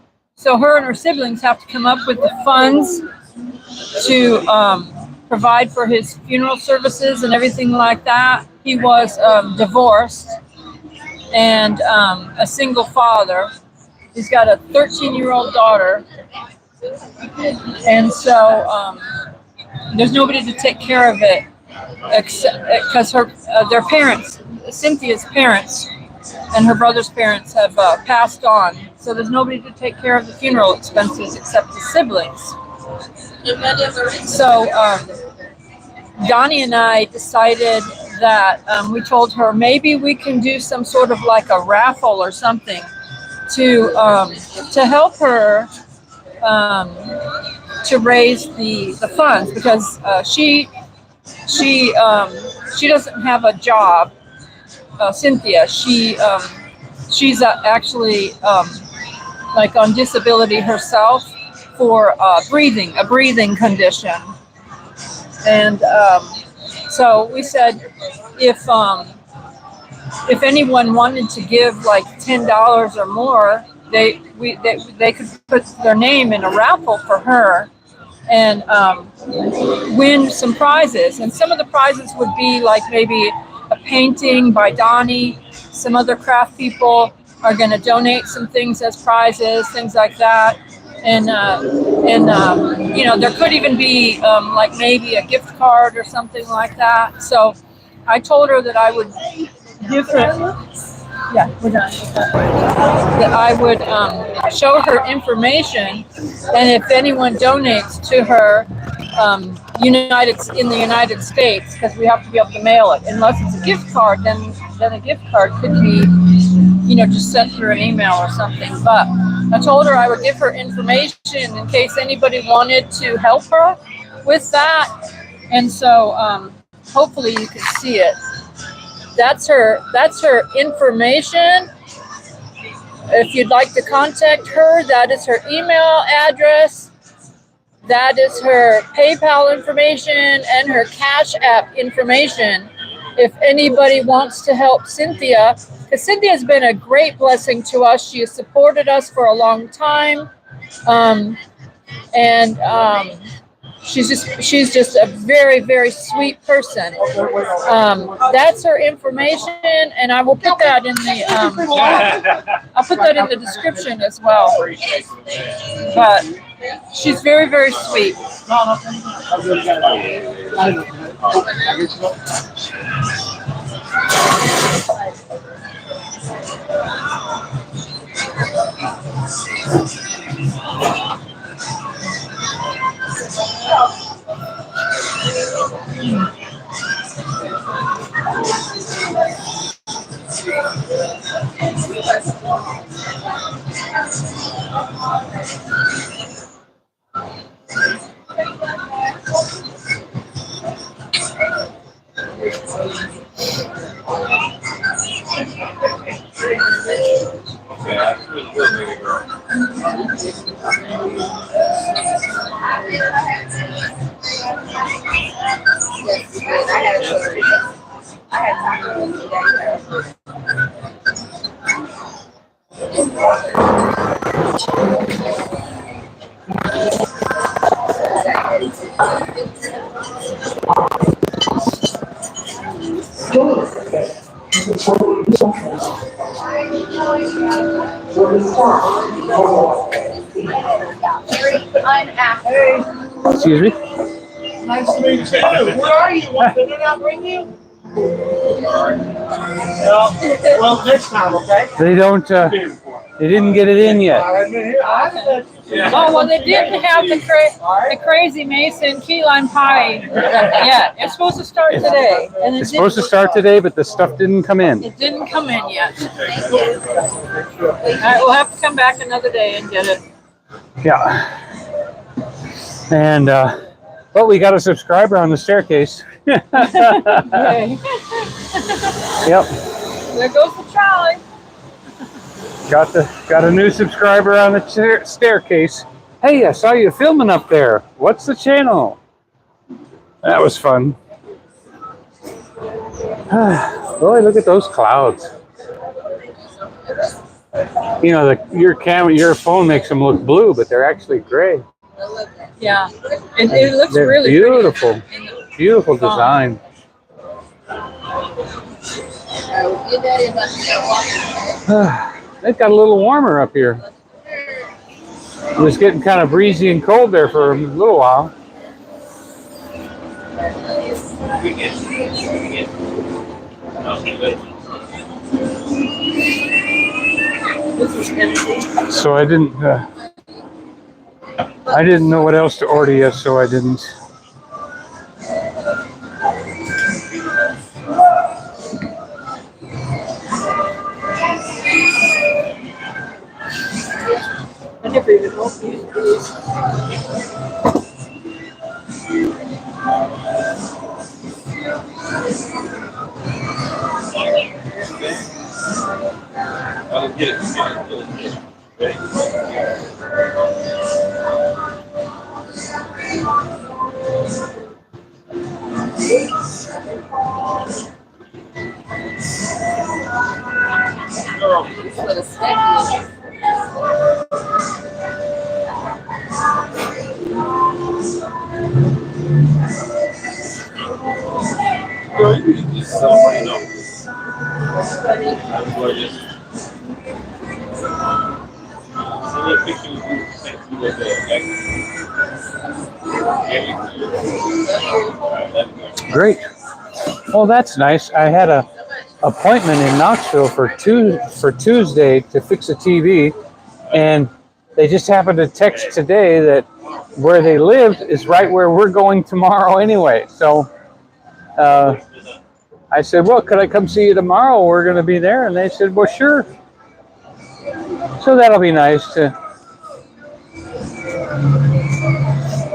her and her siblings have to come up with the funds to provide for his funeral services and everything like that. He was divorced and a single father. He's got a 13-year-old daughter, and so there's nobody to take care of it except because their parents, Cynthia's parents, and her brother's parents have passed on. So there's nobody to take care of the funeral expenses except the siblings. So Donnie and I decided that we told her maybe we can do some sort of like a raffle or something to help her to raise the funds, because she doesn't have a job. Cynthia, she's actually like on disability herself for a breathing condition, and so we said if anyone wanted to give like $10 or more, they could put their name in a raffle for her and win some prizes. And some of the prizes would be like maybe a painting by Donnie. Some other craft people are going to donate some things as prizes, things like that. And you know, there could even be like maybe a gift card or something like that. So I told her that I would give her, yeah, we're done. That I would show her information, and if anyone donates to her, in the United States, because we have to be able to mail it. Unless it's a gift card, then a gift card could be, you know, just sent through an email or something. But I told her I would give her information in case anybody wanted to help her with that. And so hopefully you can see it. That's her information. If you'd like to contact her, that is her email address. That is her PayPal information and her CashApp information. If anybody wants to help Cynthia, because Cynthia's been a great blessing to us. She has supported us for a long time. She's just a very, very sweet person. That's her information, and I will put that in the I'll put that in the description as well. But she's very, very sweet. Excuse me? Nice to meet you. Where are you? Did they not bring you? Well, next time, okay? They don't, they didn't get it in yet. Oh, well, they didn't have the crazy Mason key lime pie yet. It's supposed to start today. And It's supposed to start today, but the stuff didn't come in. It didn't come in yet. All right, we'll have to come back another day and get it. Yeah. And, but we got a subscriber on the staircase. Okay. Yep. There goes the trolley. Got a new subscriber on the staircase. Hey, I saw you filming up there. What's the channel? That was fun. Boy, look at those clouds. You know, your phone makes them look blue, but they're actually gray. Yeah, it looks They're really beautiful, pretty. beautiful design. Your daddy about to start walking. It got a little warmer up here. It was getting kind of breezy and cold there for a little while. So I didn't know what else to order yet, so I didn't. I never even opened these. For the snack. Great. Well, that's nice. I had a appointment in Knoxville for Tuesday to fix a TV, and they just happened to text today that where they lived is right where we're going tomorrow anyway. So I said, well, could I come see you tomorrow? We're going to be there. And they said, well, sure. So that'll be nice to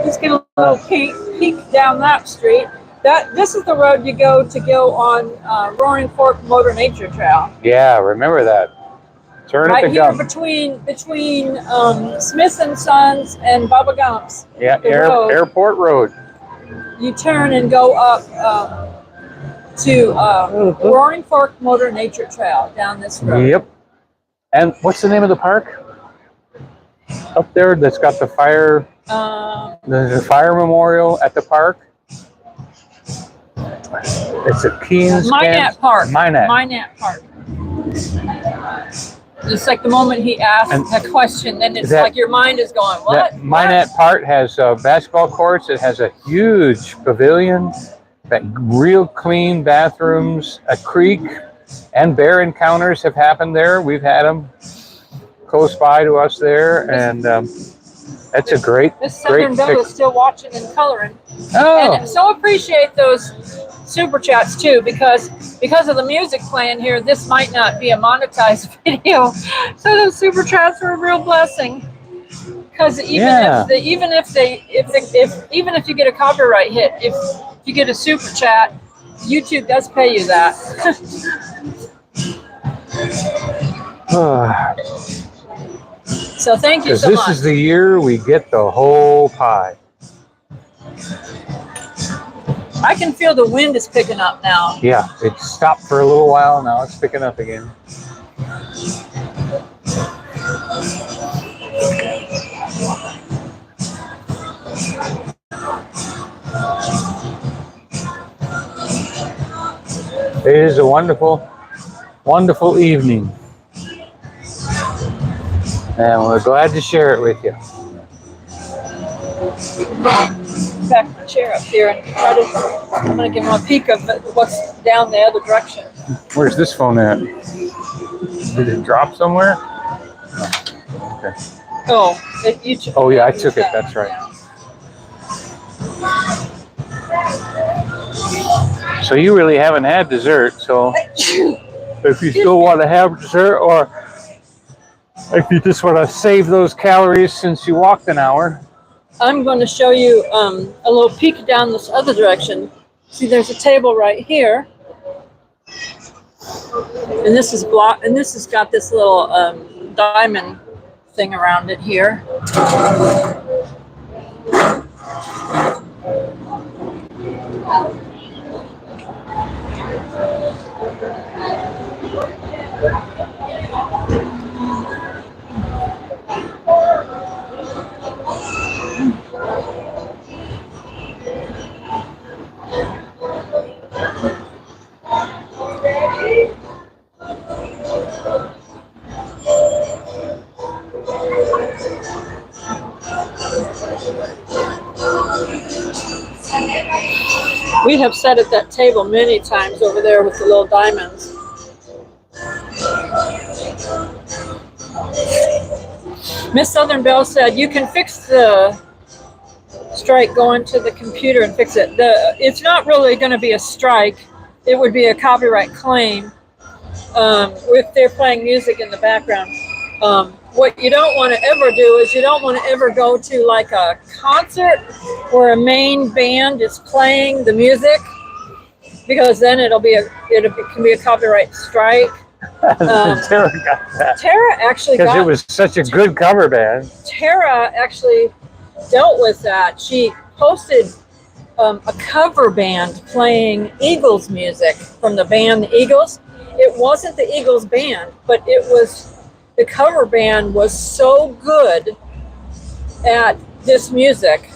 Let's get a little peek down that street. This is the road you go on Roaring Fork Motor Nature Trail. Yeah, remember that. Turn Right at the here gum. between Smith and Sons and Bubba Gump's. Yeah, the road. Airport Road. You turn and go up to Roaring Fork Motor Nature Trail down this road. Yep. And what's the name of the park? Up there that's got the fire, the fire memorial at the park. It's a Keen's Minot Park. Minot. Minot Park. It's like the moment he asks the question, then it's like your mind is going, what? Minot Park has basketball courts. It has a huge pavilion, real clean bathrooms, a creek, and bear encounters have happened there. We've had them close by to us there, and that's a great, This Southern Belle is still watching and coloring. Oh. And so appreciate those super chats too, because of the music playing here, this might not be a monetized video. So those super chats are a real blessing. Because even if you get a copyright hit, if you get a super chat, YouTube does pay you that. So thank you so much. This is the year we get the whole pie. I can feel the wind is picking up now. Yeah, it stopped for a little while. Now it's picking up again. It is a wonderful, wonderful evening. And we're glad to share it with you. Back my chair up here and I'm going to give him a peek of what's down the other direction. Where's this phone at? Did it drop somewhere? Okay. Oh, yeah, I took it. That's right. So you really haven't had dessert. So if you still want to have dessert, or if you just want to save those calories since you walked an hour, I'm going to show you a little peek down this other direction. See, there's a table right here, and this is blocked, and this has got this little diamond thing around it here. We have sat at that table many times over there with the little diamonds. Miss Southern Belle said, you can fix the strike, go into the computer and fix it. It's not really going to be a strike. It would be a copyright claim if they're playing music in the background. What you don't want to ever do is you don't want to ever go to like a concert where a main band is playing the music, because then it can be a copyright strike. Tara got that. Tara actually Because it was such a good cover band. Tara actually dealt with that. She posted a cover band playing Eagles music from the band The Eagles. It wasn't the Eagles band, but the cover band was so good at this music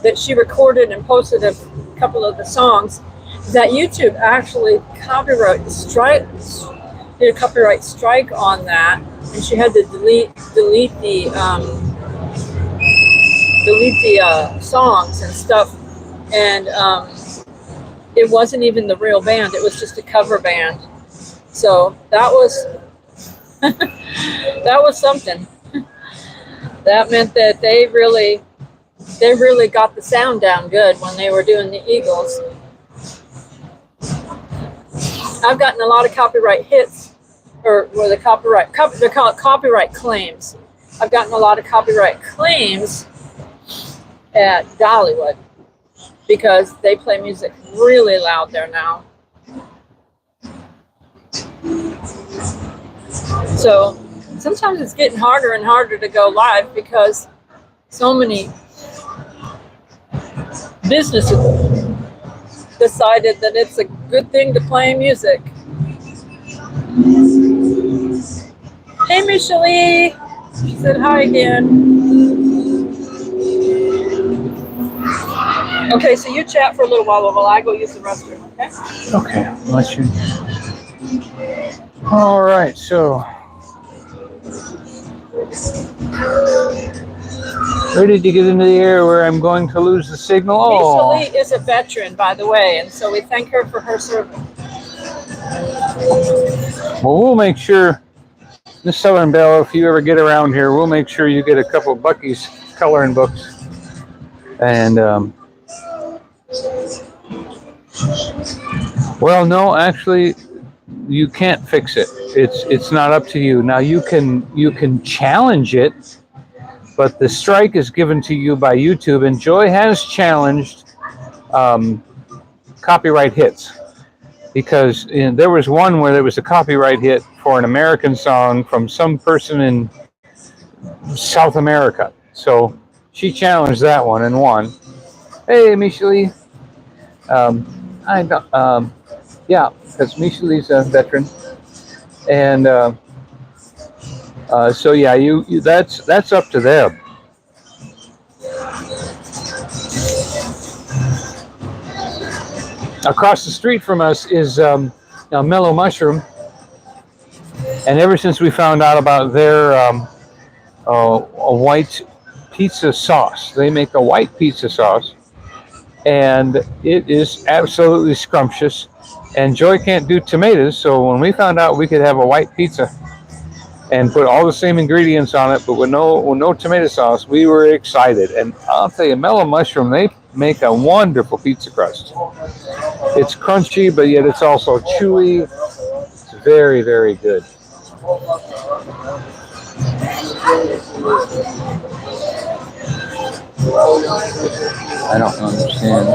that she recorded and posted a couple of the songs that YouTube actually did a copyright strike on that, and she had to delete the songs and stuff, and it wasn't even the real band, it was just a cover band. So that was that was something. That meant that they really got the sound down good when they were doing the Eagles. I've gotten a lot of copyright hits, or they're called copyright claims. I've gotten a lot of copyright claims at Dollywood because they play music really loud there now. So sometimes it's getting harder and harder to go live because so many businesses decided that it's a good thing to play music. Hey, Michelle. She said hi again. Okay, so you chat for a little while while I go use the restroom, okay? Okay, let you. All right, so ready to get into the air where I'm going to lose the signal. Oh. Michelle is a veteran, by the way, and so we thank her for her service. Well, we'll make sure, Miss Southern Belle, if you ever get around here, we'll make sure you get a couple of Bucky's coloring books. And, well, no, actually, you can't fix it. It's not up to you. Now, you can challenge it, but the strike is given to you by YouTube, and Joy has challenged copyright hits. Because there was one where there was a copyright hit for an American song from some person in South America. So she challenged that one and won. Hey, Michelle. Yeah, because Michelle's a veteran. And so yeah, you that's up to them. Across the street from us is Mellow Mushroom, and ever since we found out about their a white pizza sauce, they make a white pizza sauce, and it is absolutely scrumptious. And Joy can't do tomatoes, so when we found out we could have a white pizza and put all the same ingredients on it, but with no tomato sauce, we were excited. And I'll tell you, Mellow Mushroom, they make a wonderful pizza crust. It's crunchy, but yet it's also chewy. It's very, very good. I don't understand.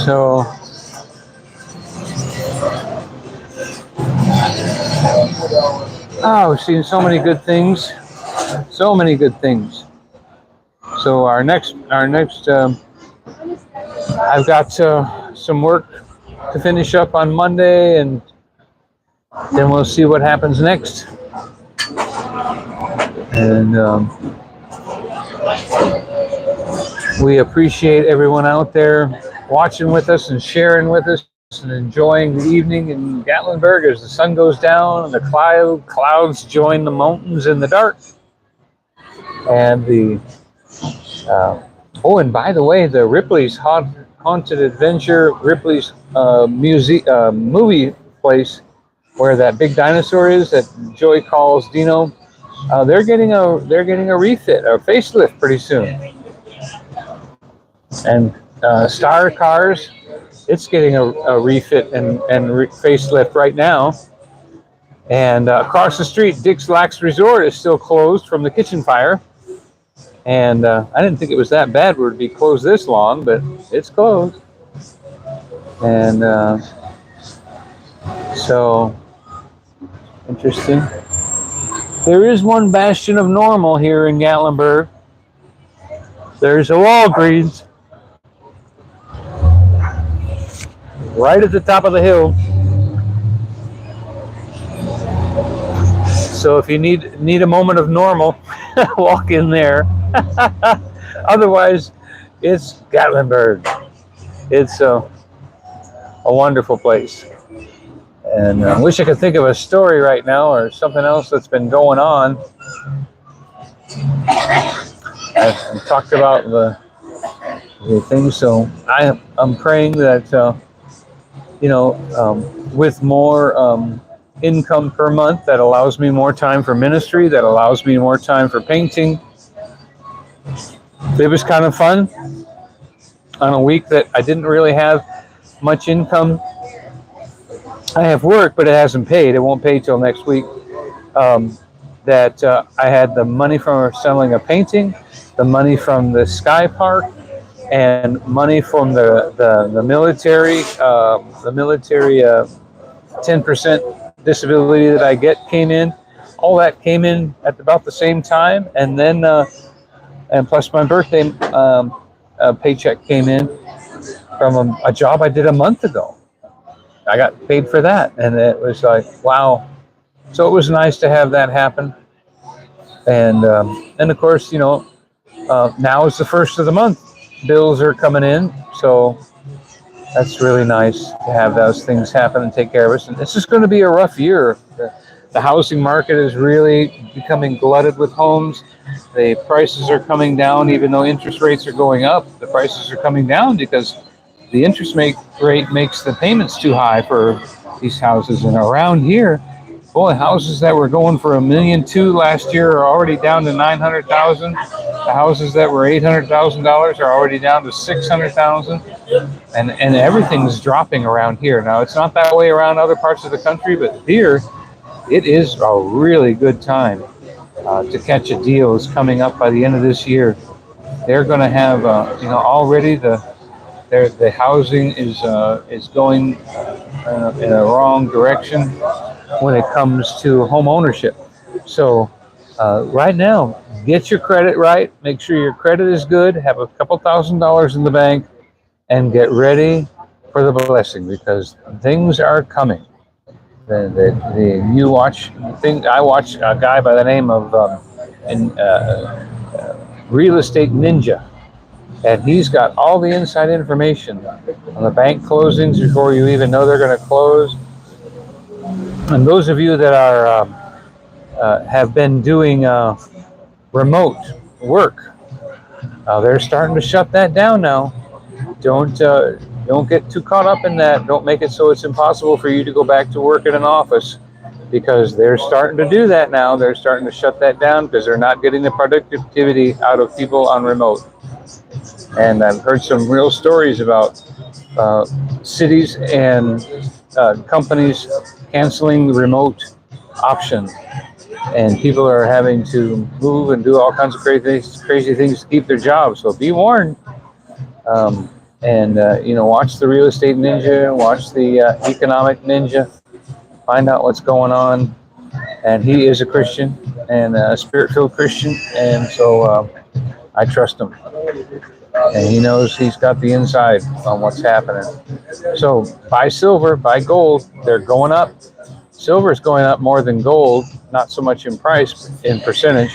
So, we've seen so many good things. So many good things. So our next, I've got some work to finish up on Monday, and then we'll see what happens next. And we appreciate everyone out there watching with us and sharing with us and enjoying the evening in Gatlinburg as the sun goes down and the clouds join the mountains in the dark. And the Oh, and by the way, the Ripley's Haunted Adventure, Ripley's movie place, where that big dinosaur is that Joy calls Dino, they're getting a refit, a facelift pretty soon. And Star Cars, it's getting a refit and facelift right now. And across the street, Dick's Lax Resort is still closed from the kitchen fire. And I didn't think it was that bad where it'd be closed this long, but it's closed. And so, interesting. There is one bastion of normal here in Gatlinburg. There's a Walgreens right at the top of the hill. So if you need a moment of normal, walk in there. Otherwise, it's Gatlinburg. It's a wonderful place. And I wish I could think of a story right now or something else that's been going on. I've talked about the things, so I'm praying that with more income per month, that allows me more time for ministry, that allows me more time for painting. It was kind of fun on a week that I didn't really have much income. I have work, but it hasn't paid. It won't pay till next week. That I had the money from selling a painting, the money from the Sky Park, and money from the military 10% disability that I get came in. All that came in at about the same time, and then and plus my birthday paycheck came in from a job I did a month ago. I got paid for that, and it was like, wow. So it was nice to have that happen. And of course, now is the first of the month. Bills are coming in, so that's really nice to have those things happen and take care of us. And this is going to be a rough year. The housing market is really becoming glutted with homes. The prices are coming down, even though interest rates are going up. The prices are coming down because the interest rate makes the payments too high for these houses. And around here, boy, houses that were going for $1.2 million last year are already down to $900,000. The houses that were $800,000 are already down to $600,000, and everything's dropping around here. Now, it's not that way around other parts of the country, but here, it is a really good time to catch a deal. Is coming up by the end of this year. They're going to have, already the housing is going in a wrong direction when it comes to home ownership. So right now, get your credit right. Make sure your credit is good. Have a couple $1,000s in the bank, and get ready for the blessing, because things are coming. I watch a guy by the name of Real Estate Ninja, and he's got all the inside information on the bank closings before you even know they're going to close. And those of you that are have been doing remote work, they're starting to shut that down now. Don't get too caught up in that. Don't make it so it's impossible for you to go back to work in an office, because they're starting to do that now. They're starting to shut that down because they're not getting the productivity out of people on remote. And I've heard some real stories about cities and companies canceling the remote option, and people are having to move and do all kinds of crazy things to keep their jobs. So be warned. Watch the Real Estate Ninja, watch the Economic Ninja, find out what's going on. And he is a Christian, and a Spirit-filled Christian, and so I trust him. And he knows he's got the inside on what's happening. So buy silver, buy gold. They're going up. Silver is going up more than gold, not so much in price, in percentage.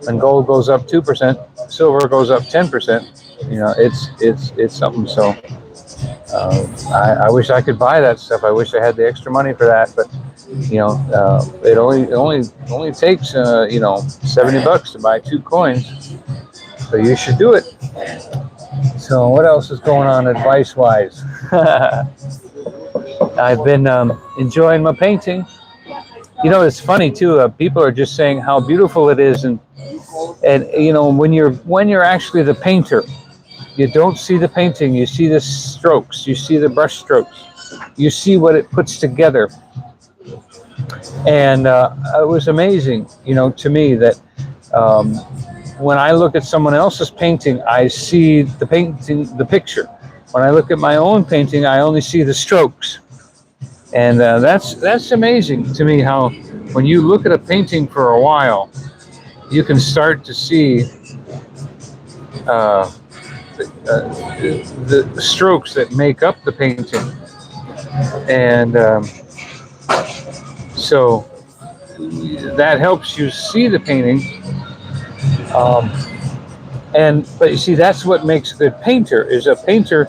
And gold goes up 2%, silver goes up 10%. It's something. So I wish I could buy that stuff. I wish I had the extra money for that, but it only takes $70 to buy 2 coins. So you should do it. So what else is going on advice-wise? I've been enjoying my painting. You know, it's funny too. People are just saying how beautiful it is, and you know, when you're actually the painter, you don't see the painting. You see the strokes. You see the brush strokes. You see what it puts together. And it was amazing, you know, to me that when I look at someone else's painting, I see the picture. When I look at my own painting, I only see the strokes. And that's amazing to me, how when you look at a painting for a while, you can start to see the strokes that make up the painting. And so that helps you see the painting. But you see, that's what makes a good painter, is a painter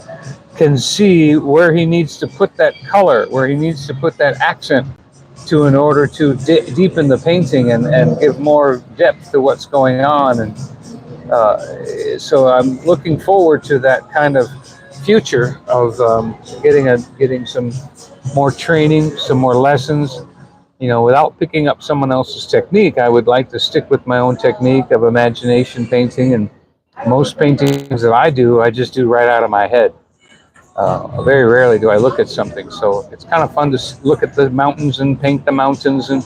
can see where he needs to put that color, where he needs to put that accent to, in order to deepen the painting and give more depth to what's going on. And so I'm looking forward to that kind of future of getting some more training, some more lessons. You know, without picking up someone else's technique, I would like to stick with my own technique of imagination painting. And most paintings that I do, I just do right out of my head. Very rarely do I look at something. So it's kind of fun to look at the mountains and paint the mountains and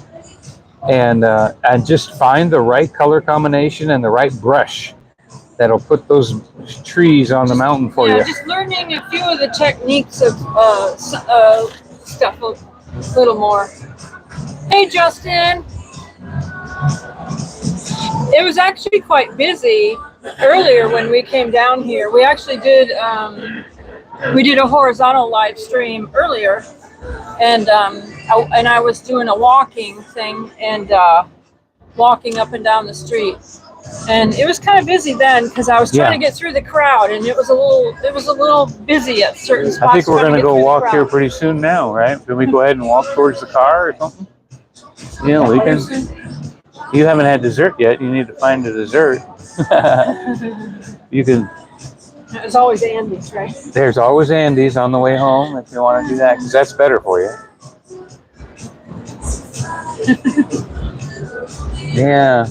just find the right color combination and the right brush that'll put those trees on the mountain for you. Yeah, just learning a few of the techniques of stuff a little more. Hey, Justin. It was actually quite busy earlier when we came down here. We actually did a horizontal live stream earlier, and I was doing a walking thing and walking up and down the street, and it was kind of busy then because I was trying to get through the crowd, and it was a little busy at certain spots. I think we're going to go walk here pretty soon now, right? Can we go ahead and walk towards the car or something? Yeah, we can. You haven't had dessert yet. You need to find a dessert. You can. There's always Andy's, right? There's always Andy's on the way home if you want to do that, because that's better for you. Yeah.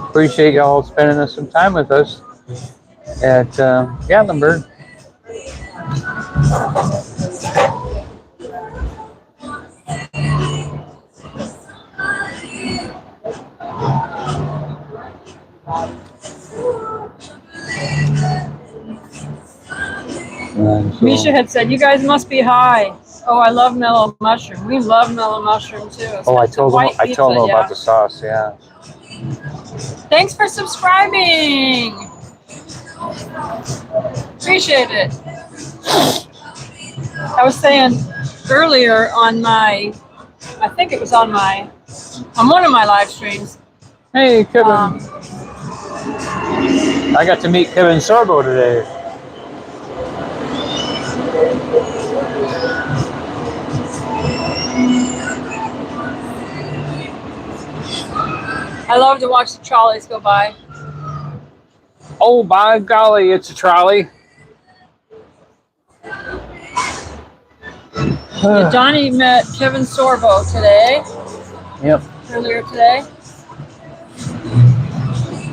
Appreciate y'all spending some time with us at Gatlinburg. Misha had said, "You guys must be high." Oh, I love mellow mushroom. We love mellow mushroom too. Oh, I told them about the sauce. Yeah. Thanks for subscribing. Appreciate it. I was saying earlier on I think it was on one of my live streams. Hey, Kevin. I got to meet Kevin Sorbo today. I love to watch the trolleys go by. Oh, by golly, it's a trolley. Donnie met Kevin Sorbo today. Yep. Earlier today.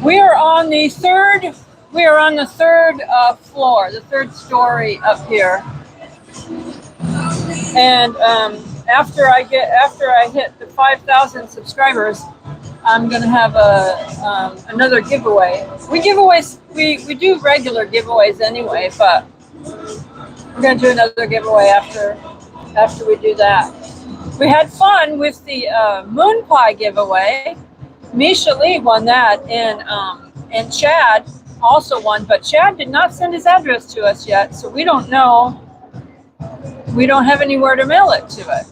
We are on the third floor, the third story up here. And after I hit the 5,000 subscribers, I'm gonna have another giveaway. We do regular giveaways anyway, but we're gonna do another giveaway after we do that. We had fun with the moon pie giveaway. Misha Lee won that, and Chad also won, but Chad did not send his address to us yet, so we don't know. We don't have anywhere to mail it to it.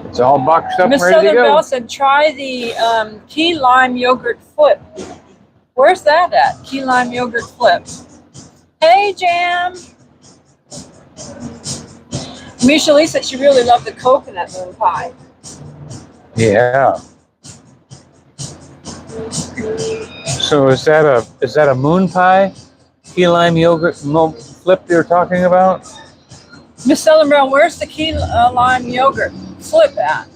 It's all boxed up, Miss ready to Southern go. Belle said, try the key lime yogurt flip. Where's that at? Key lime yogurt flip. Hey, Jam. Misha Lee said she really loved the coconut moon pie. Yeah. So is that a moon pie? Key lime yogurt flip you're talking about? Miss Southern Belle, where's the key lime yogurt flip at?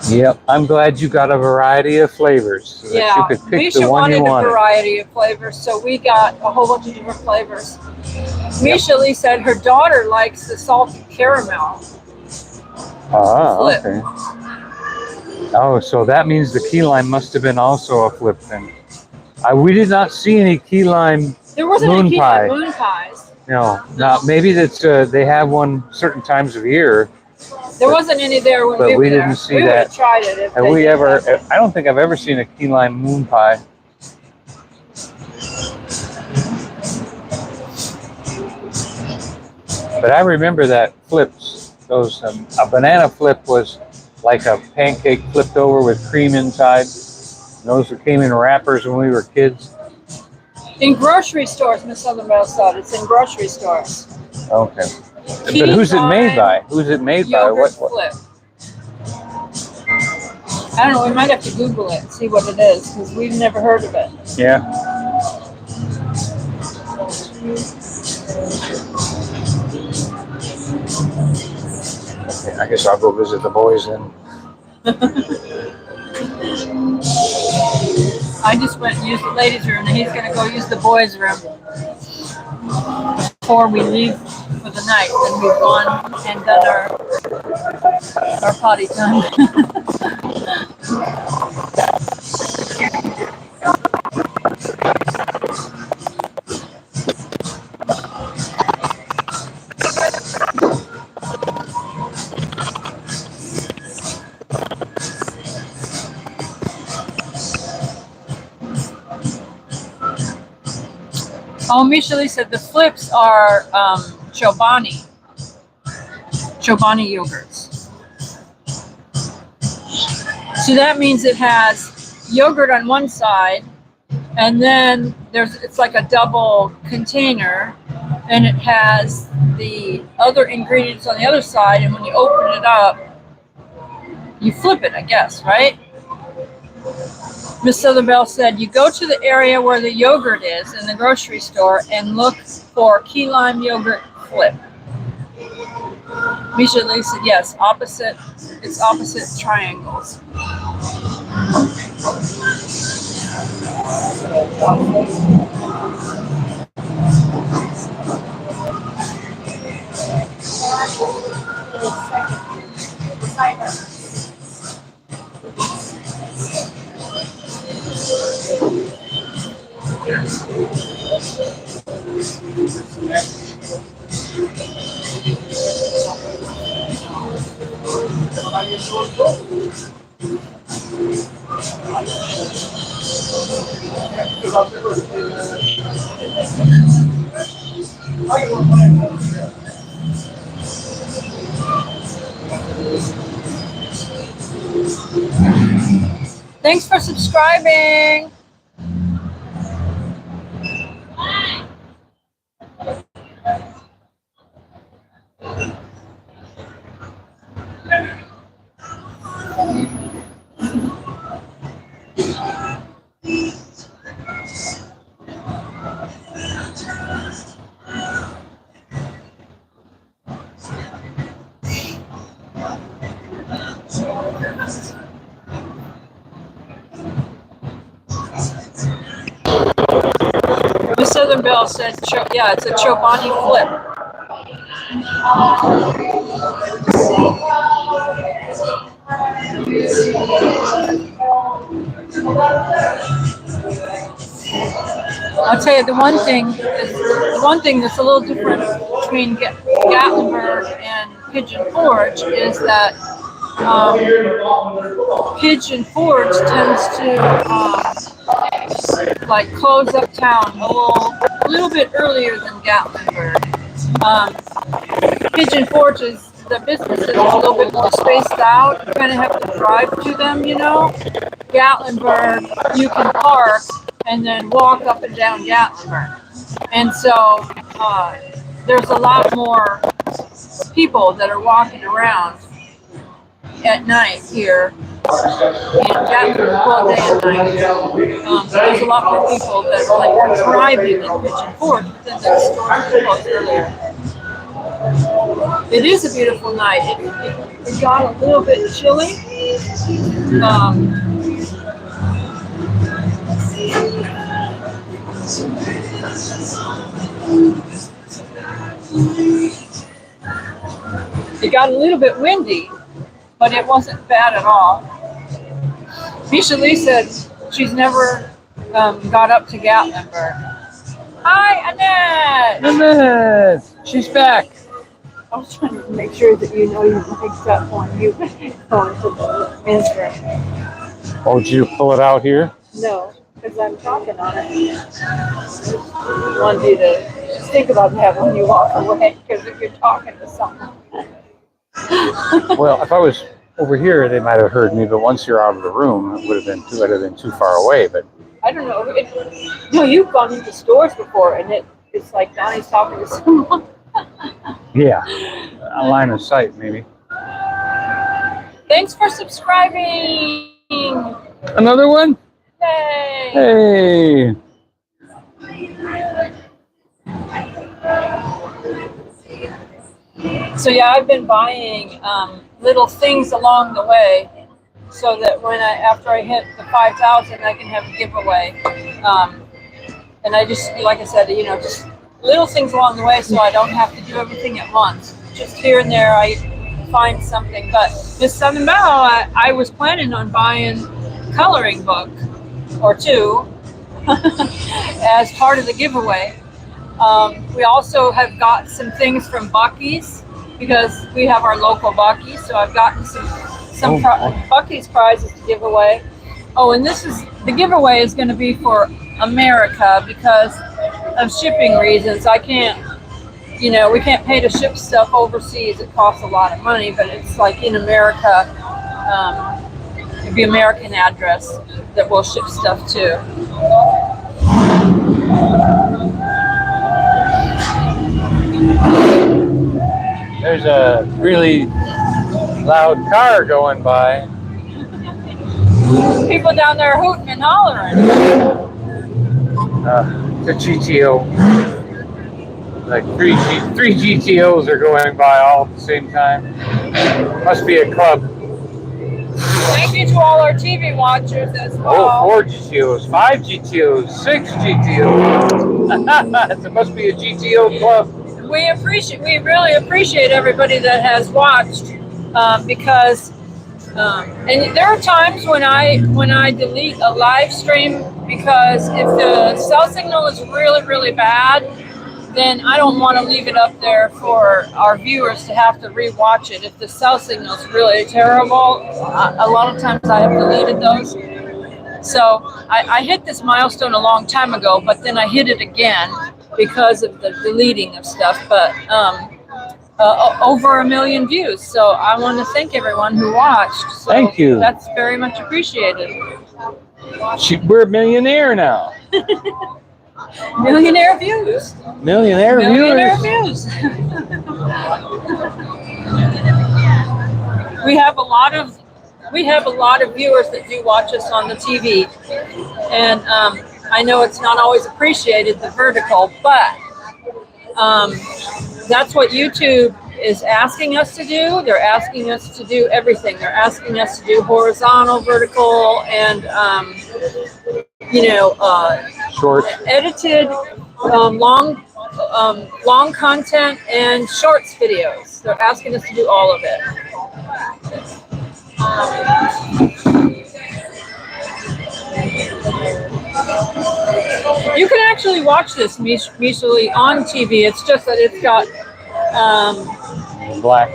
Yep, I'm glad you got a variety of flavors so that you could pick Misha the one you wanted a wanted. variety of flavors, so we got a whole bunch of different flavors. Misha Lee said her daughter likes the salted caramel. Ah, Flip. okay. Oh, so that means the key lime must have been also a flip then. We did not see any key lime. There wasn't Moon any key pie. lime moon pies. No, not maybe that's they have one certain times of year. There wasn't any there when But we were we there. didn't see we would that. have tried it if Have they we did ever? have it. I don't think I've ever seen a key lime moon pie. But I remember that flips. Those a banana flip was like a pancake flipped over with cream inside. And those came in wrappers when we were kids. In grocery stores, Miss Southern Belle said it's in grocery stores. Okay. Key But who's it made lime by? Who's it made by? Yogurt What? flip. I don't know. We might have to Google it and see what it is because we've never heard of it. Yeah. Okay, I guess I'll go visit the boys then. I just went and used the ladies' room, and he's going to go use the boys' room before we leave for the night. Then we've gone and done our potty time. Oh, Misha Lee said the flips are Chobani yogurts. So that means it has yogurt on one side, and then it's like a double container, and it has the other ingredients on the other side, and when you open it up, you flip it, I guess, right? Miss Southern Belle said, you go to the area where the yogurt is in the grocery store and look for key lime yogurt flip. Misha Lee said, yes, it's opposite triangles. Thanks for subscribing. Miss Southern Belle said, yeah, it's a Chobani flip. I'll tell you the one thing that's a little different between Gatlinburg and Pigeon Forge is that Pigeon Forge tends to like close up town a little bit earlier than Gatlinburg. Pigeon Forge is the businesses are a little bit more spaced out. You kind of have to drive to them, you know. Gatlinburg, you can park and then walk up and down Gatlinburg. And so there's a lot more people that are walking around at night here in Gatlinburg, all day and night. There's a lot more people that are driving than Pigeon Forge, but then the store closed earlier. It is a beautiful night. It got a little bit chilly. It got a little bit windy, but it wasn't bad at all. Misha Lee said she's never got up to Gatlinburg. Hi, Annette! Annette! She's back. I was trying to make sure that you know you picked up on you going to the Instagram. Oh, did you pull it out here? No, because I'm talking on it. I want you to think about that when you walk away, because if you're talking to someone. Well, if I was over here, they might have heard me, but once you're out of the room, it would have been too far away. But I don't know. No, you've gone into stores before, and it's like Donnie's talking to someone. yeah, a line of sight maybe. Thanks for subscribing. Another one? Yay! Hey! So yeah, I've been buying little things along the way, so that after I hit the 5,000, I can have a giveaway. And I just, like I said, just little things along the way, so I don't have to do everything at once. Just here and there, I find something. But this Southern Belle, I was planning on buying a coloring book or two as part of the giveaway. We also have got some things from Buc-ee's, because we have our local Buc-ee's. So I've gotten some Buc-ee's prizes to give away. Oh, and the giveaway is going to be for America because of shipping reasons. I can't, we can't pay to ship stuff overseas. It costs a lot of money, but it's like in America, it'd be American address that we'll ship stuff to. There's a really loud car going by. People down there hooting and hollering. The GTO. Like three GTOs are going by all at the same time. Must be a club. Thank you to all our TV watchers as well. Oh, 4 GTOs, 5 GTOs, 6 GTOs. It must be a GTO club. We really appreciate everybody that has watched, because and there are times when I delete a live stream, because if the cell signal is really, really bad, then I don't want to leave it up there for our viewers to have to rewatch it. If the cell signal is really terrible, a lot of times I have deleted those. So I hit this milestone a long time ago, but then I hit it again because of the deleting of stuff. But over 1 million views. So I want to thank everyone who watched. So thank you. That's very much appreciated. We're a millionaire now. Millionaire views. Millionaire views. We have a lot of viewers that do watch us on the TV, and I know it's not always appreciated, the vertical, but that's what YouTube is asking us to do. They're asking us to do everything. They're asking us to do horizontal, vertical, and short, edited, long content, and shorts videos. They're asking us to do all of it. You can actually watch this mutually on TV. It's just that it's got black.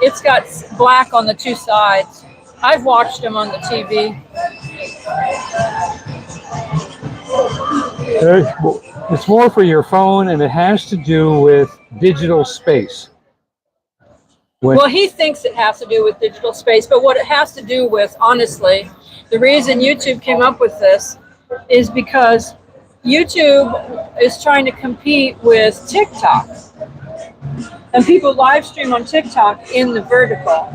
It's got black on the two sides. I've watched them on the TV. It's more for your phone, and it has to do with digital space. Well, he thinks it has to do with digital space, but what it has to do with, honestly, the reason YouTube came up with this is because YouTube is trying to compete with TikTok. And people live stream on TikTok in the vertical.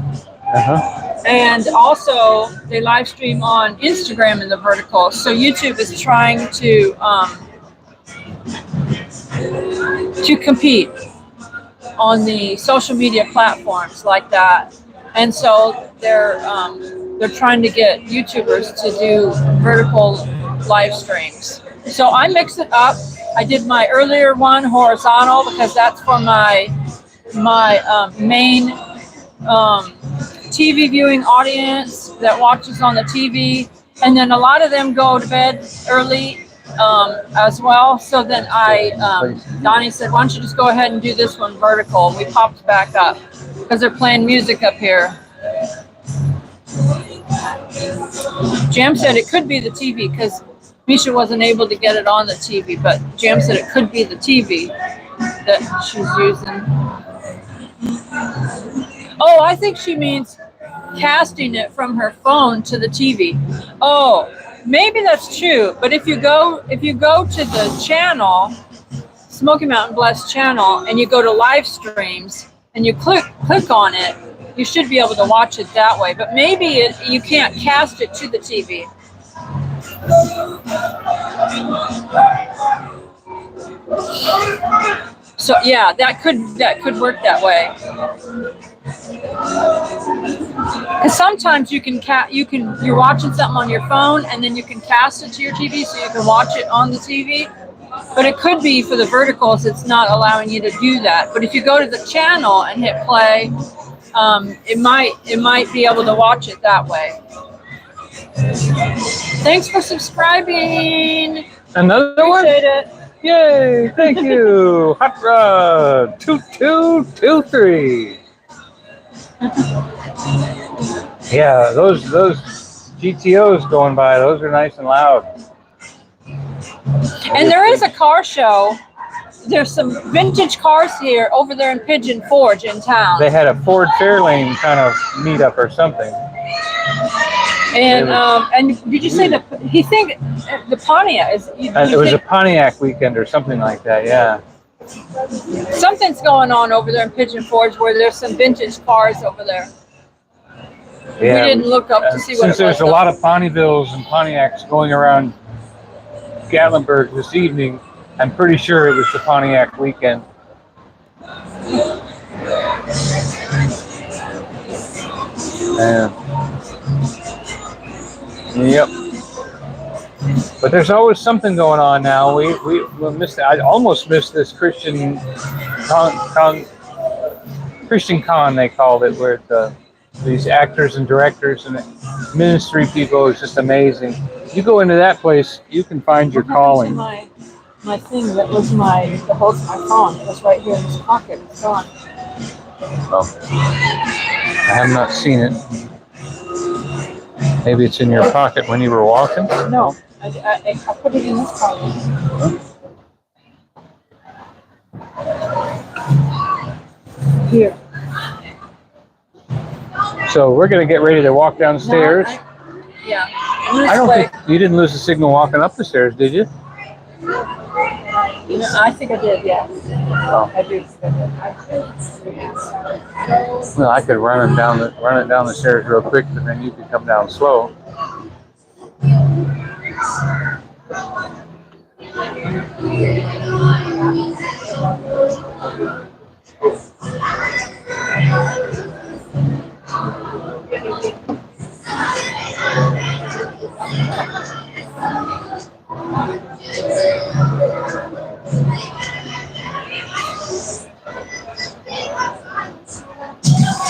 And also they live stream on Instagram in the vertical. So YouTube is trying to compete on the social media platforms like that. And so they're trying to get YouTubers to do vertical live streams. So I mix it up. I did my earlier one horizontal because that's for my main TV viewing audience that watches on the TV, and then a lot of them go to bed early as well. So then Donnie said, why don't you just go ahead and do this one vertical? We popped back up because they're playing music up here. Jam said it could be the TV because Misha wasn't able to get it on the TV, but Jam said it could be the TV that she's using. Oh, I think she means casting it from her phone to the TV. Oh, maybe that's true. But if you go to the channel, Smoky Mountain Blessed channel, and you go to live streams and you click on it, you should be able to watch it that way. But maybe you can't cast it to the TV. So yeah, that could work that way. Because sometimes you're watching something on your phone and then you can cast it to your TV so you can watch it on the TV. But it could be for the verticals, it's not allowing you to do that. But if you go to the channel and hit play, it might be able to watch it that way. Thanks for subscribing. Another one? Appreciate it. Yay! Thank you, Hot Rod 2223. Yeah, those GTOs going by, those are nice and loud. And there is a car show. There's some vintage cars here over there in Pigeon Forge in town. They had a Ford Fairlane kind of meetup or something. And did you say the Pontiac is? It was a Pontiac weekend or something like that. Yeah. Something's going on over there in Pigeon Forge where there's some vintage cars over there. Yeah. We didn't look up to see what it was. Since there's a lot of Pontyvilles and Pontiacs going around Gatlinburg this evening, I'm pretty sure it was the Pontiac weekend. Yep. But there's always something going on now. We missed. I almost missed this Christian con they called it, where these actors and directors and ministry people is just amazing. You go into that place, you can find your calling. My thing that was the host of my phone. It was right here in this pocket. It's gone. Oh. I have not seen it. Maybe it's in your pocket when you were walking? No, I put it in this pocket. Huh? Here. So we're going to get ready to walk downstairs. Yeah. I don't think you didn't lose the signal walking up the stairs, did you? I think I did, yeah. Oh. I do. Well, I could run it down the stairs real quick, but then you could come down slow.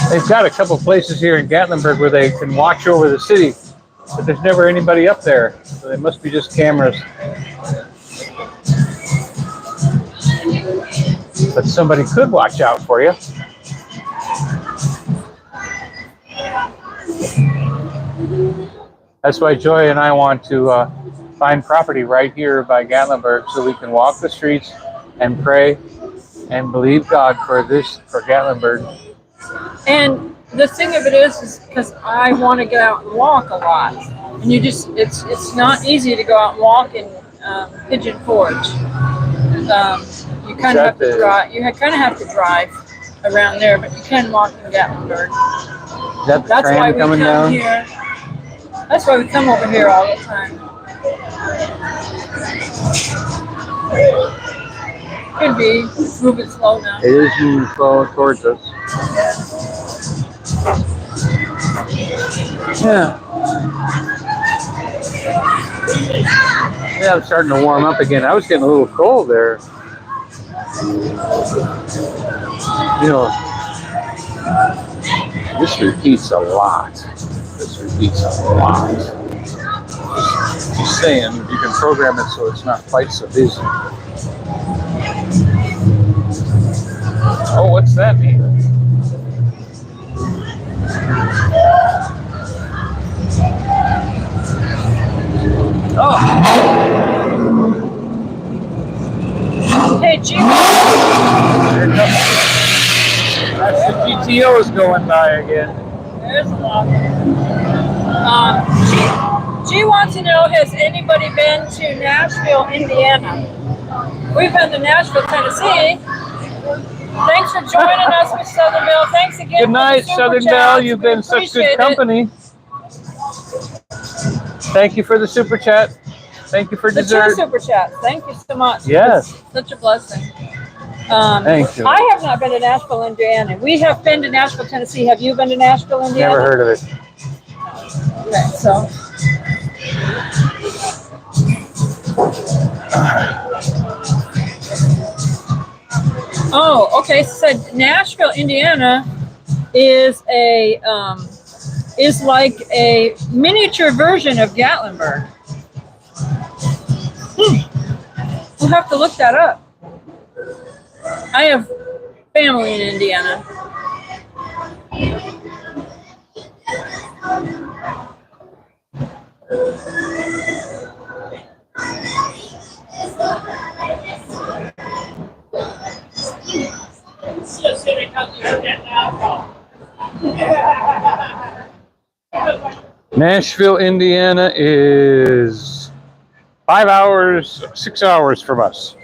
They've got a couple places here in Gatlinburg where they can watch over the city, but there's never anybody up there, so they must be just cameras. But somebody could watch out for you. That's why Joy and I want to find property right here by Gatlinburg so we can walk the streets and pray and believe God for Gatlinburg. And the thing of it is because I want to get out and walk a lot, and it's not easy to go out and walk in Pigeon Forge. You kind of have to drive. You kind of have to drive around there, but you can walk in Gatlinburg. Is that the train coming down? Here. That's why we come over here all the time. Could be. It's moving slow now. It is moving slow towards us. Yeah. Yeah, I'm starting to warm up again. I was getting a little cold there. You know, this repeats a lot. This repeats a lot. Just saying, you can program it so it's not quite so busy. Oh, what's that mean? Oh. Hey, G. That's the GTO's going by again. There's a lot. G wants to know, has anybody been to Nashville, Indiana? We've been to Nashville, Tennessee. Thanks for joining us, Miss Southernville. Thanks again. Good night, Southernville. You've been such good company. Thank you for the super chat. Thank you for dessert. The two super chats. Thank you so much. Yes. It's such a blessing. Thank you. I have not been to Nashville, Indiana. We have been to Nashville, Tennessee. Have you been to Nashville, Indiana? Never heard of it. Okay, so. Oh, okay. So Nashville, Indiana is like a miniature version of Gatlinburg. We'll have to look that up. I have family in Indiana. Nashville, Indiana is 5 hours, 6 hours from us.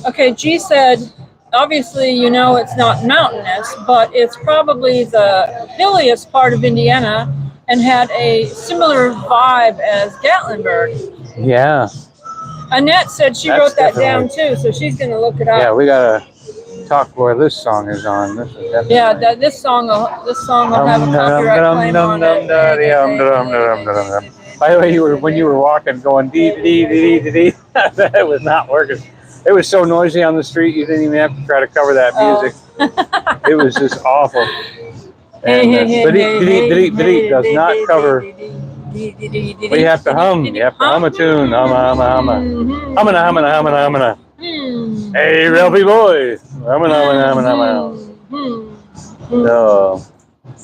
Okay, G said, obviously, you know it's not mountainous, but it's probably the hilliest part of Indiana and had a similar vibe as Gatlinburg. Yeah. Annette said she wrote that down too, so she's going to look it up. Yeah, we got to talk where this song is on. This is definitely... Yeah, this song will have a copyright claim on it. By the way, when you were walking, going dee dee dee dee dee, that was not working. It was so noisy on the street, you didn't even have to try to cover that music. It was just awful. And it does not cover. We have to hum. You have to hum a tune. Humana. Hey, Ralphie boy. Humana. So,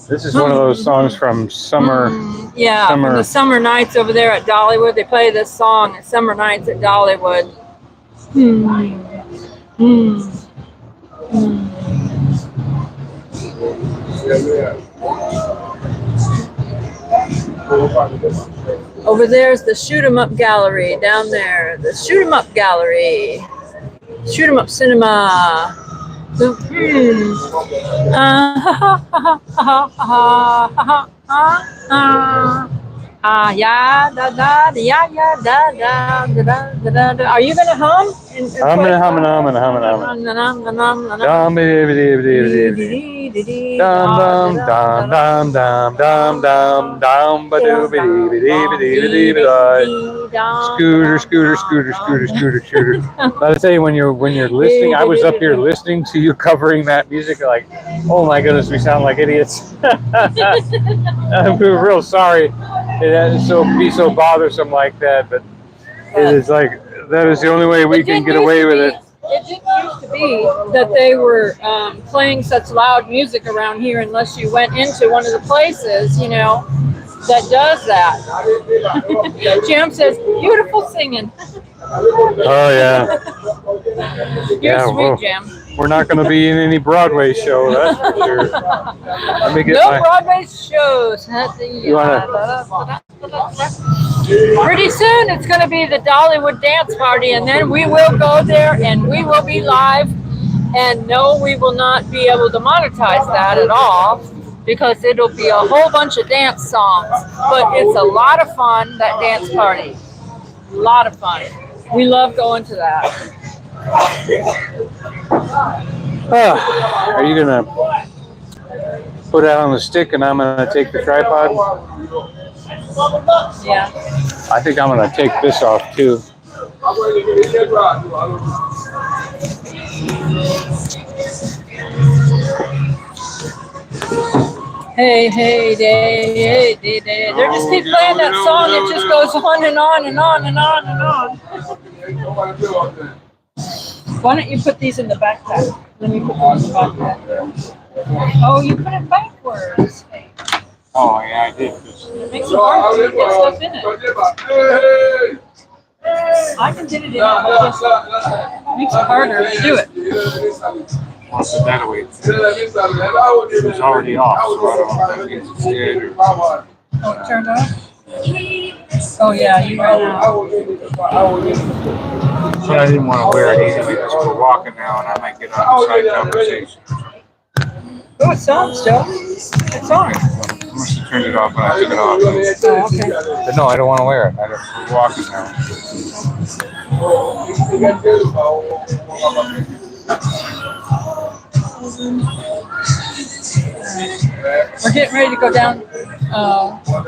this is one of those songs from summer. Yeah, from the summer nights over there at Dollywood. They play this song at summer nights at Dollywood. Over there's the Shoot 'em Up Gallery down there. The Shoot 'em Up Gallery. Shoot 'em Up Cinema. Are you gonna hum? Scooter. I'll tell you, when you're listening, I was up here listening to you covering that music, like, oh my goodness, we sound like idiots. We were real sorry it had to be so bothersome like that, but It is like that is the only way we can get away with it. It didn't used to be that they were playing such loud music around here unless you went into one of the places, you know, that does that. Jim says, beautiful singing. Oh yeah. You're Yeah, sweet, well, Jim. we're not going to be in any Broadway show, that's for sure. Let me get No my. Broadway shows. You wanna- Pretty soon it's going to be the Dollywood dance party, and then we will go there and we will be live. And no, we will not be able to monetize that at all because it'll be a whole bunch of dance songs. But it's a lot of fun, that dance party. A lot of fun. We love going to that. Are you gonna put it on the stick and I'm gonna take the tripod? Yeah. I think I'm gonna take this off too. Hey, hey, day, hey, day, day. They just keep playing that song. It just goes on and on and on and on and on. Why don't you put these in the backpack? Let me put them in the backpack. Oh, you put it backwards. Oh yeah, I did. It makes it hard to get stuff in it. I can get it in, but just makes it harder to do it. I'll put that away. It was already off, so I don't know if it's dead or... Oh, it turned off? Oh yeah, you ran out. So I didn't want to wear it either because we're walking now and I might get on a side conversation. Oh, it's on still. It's on. I must have turned it off when I took it off. Oh, okay. But no, I don't want to wear it. We're walking now. We're getting ready to go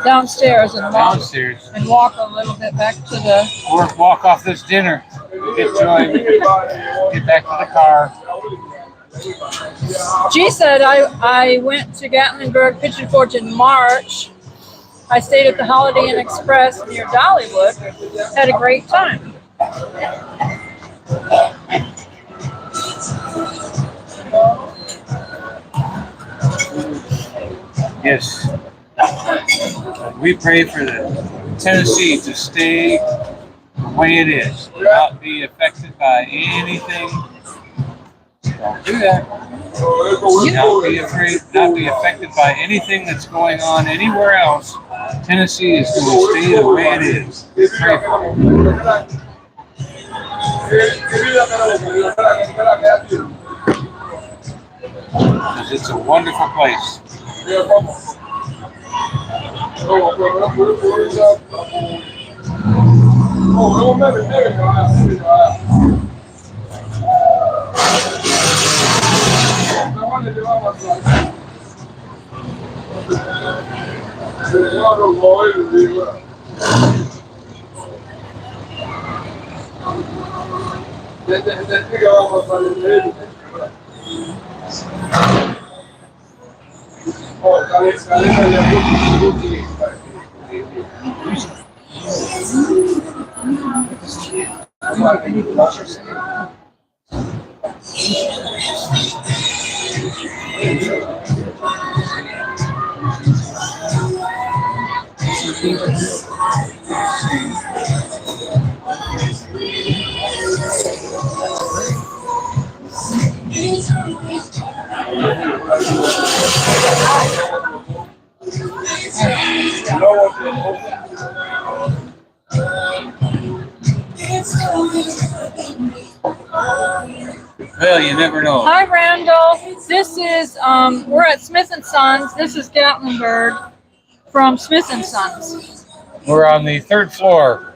downstairs and walk Downstairs. and walk a little bit back to the. Or walk off this dinner. Get Joy. Get back to the car. G said I went to Gatlinburg Pigeon Forge in March. I stayed at the Holiday Inn Express near Dollywood. Had a great time. Yes. We pray for the Tennessee to stay the way it is, not be affected by anything. Don't do that. Not be afraid, not be affected by anything that's going on anywhere else. Tennessee is going to stay the way it is. Pray for it. Because it's a wonderful place. Well, you never know. Hi, Randall. This is we're at Smith & Sons. This is Gatlinburg from Smith & Sons. We're on the 3rd floor.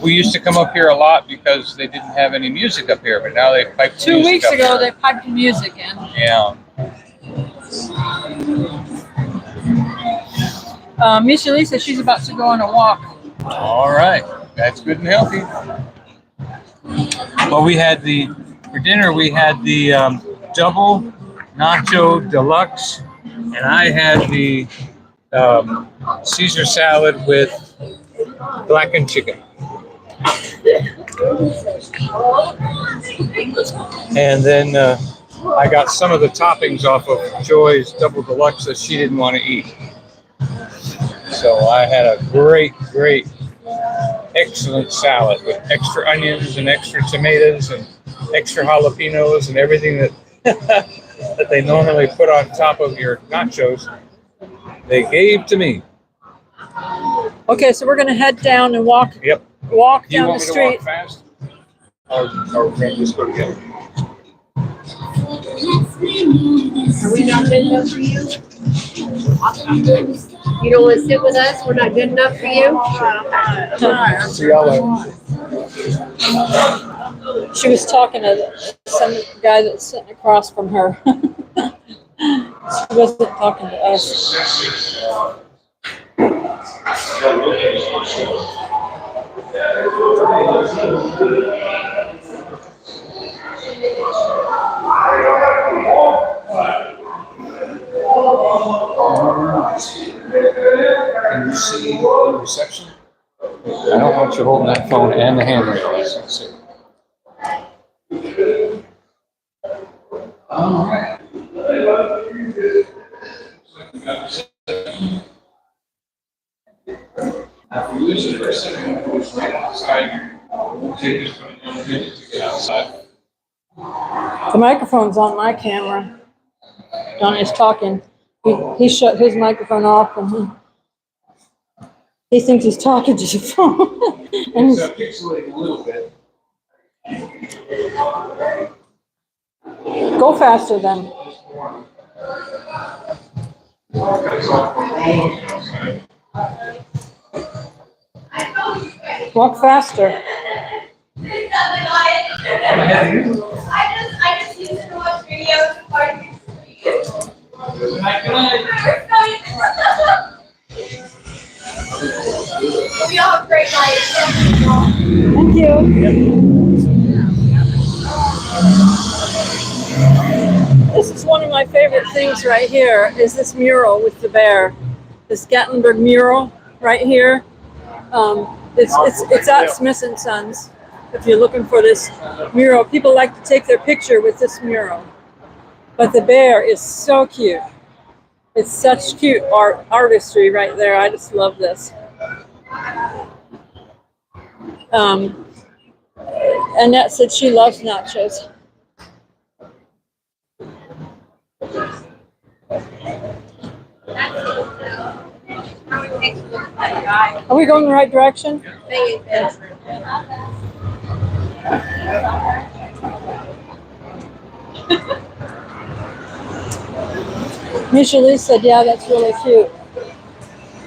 We used to come up here a lot because they didn't have any music up here, but now they've piped 2 music weeks up ago, here. they piped the music in. Yeah. Misha Lee says she's about to go on a walk. All right. That's good and healthy. Well, for dinner, we had the double nacho deluxe, and I had the Caesar salad with blackened chicken. And then I got some of the toppings off of Joy's Double Deluxe that she didn't want to eat. So I had a great, excellent salad with extra onions and extra tomatoes and extra jalapenos and everything that that they normally put on top of your nachos. They gave to me. Okay, so we're gonna head down and walk Yep. down You the want me to street. walk fast? Or can I just go together? Are we not good enough for you? You don't want to sit with us? We're not good enough for you? See y'all later. She was talking to some guy that's sitting across from her. She wasn't talking to us. Can you see the reception? I don't want you holding that phone and the hammer. All right. If we lose it for a second, it's right outside. Take this one and to get outside. The microphone's on my camera. Donnie's talking. He shut his microphone off and he thinks he's talking to the phone. And It's pixelating a little bit. go faster then. Walk faster. I just used to watch videos of Parton. We all have great nights. Thank you. This is one of my favorite things right here is this mural with the bear. This Gatlinburg mural right here. It's at Smith & Sons. If you're looking for this mural, people like to take their picture with this mural. But the bear is so cute. It's such cute artistry right there. I just love this. Annette said she loves nachos. Are we going the right direction? Misha Lee said, yeah, that's really cute.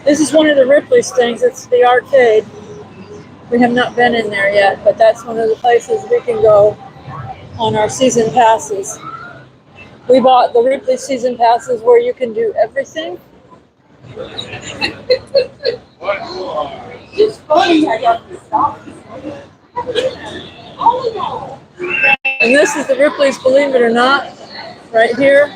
This is one of the Ripley's things. It's the arcade. We have not been in there yet, but that's one of the places we can go on our season passes. We bought the Ripley season passes where you can do everything. It's funny how you have to stop. And this is the Ripley's, believe it or not, right here.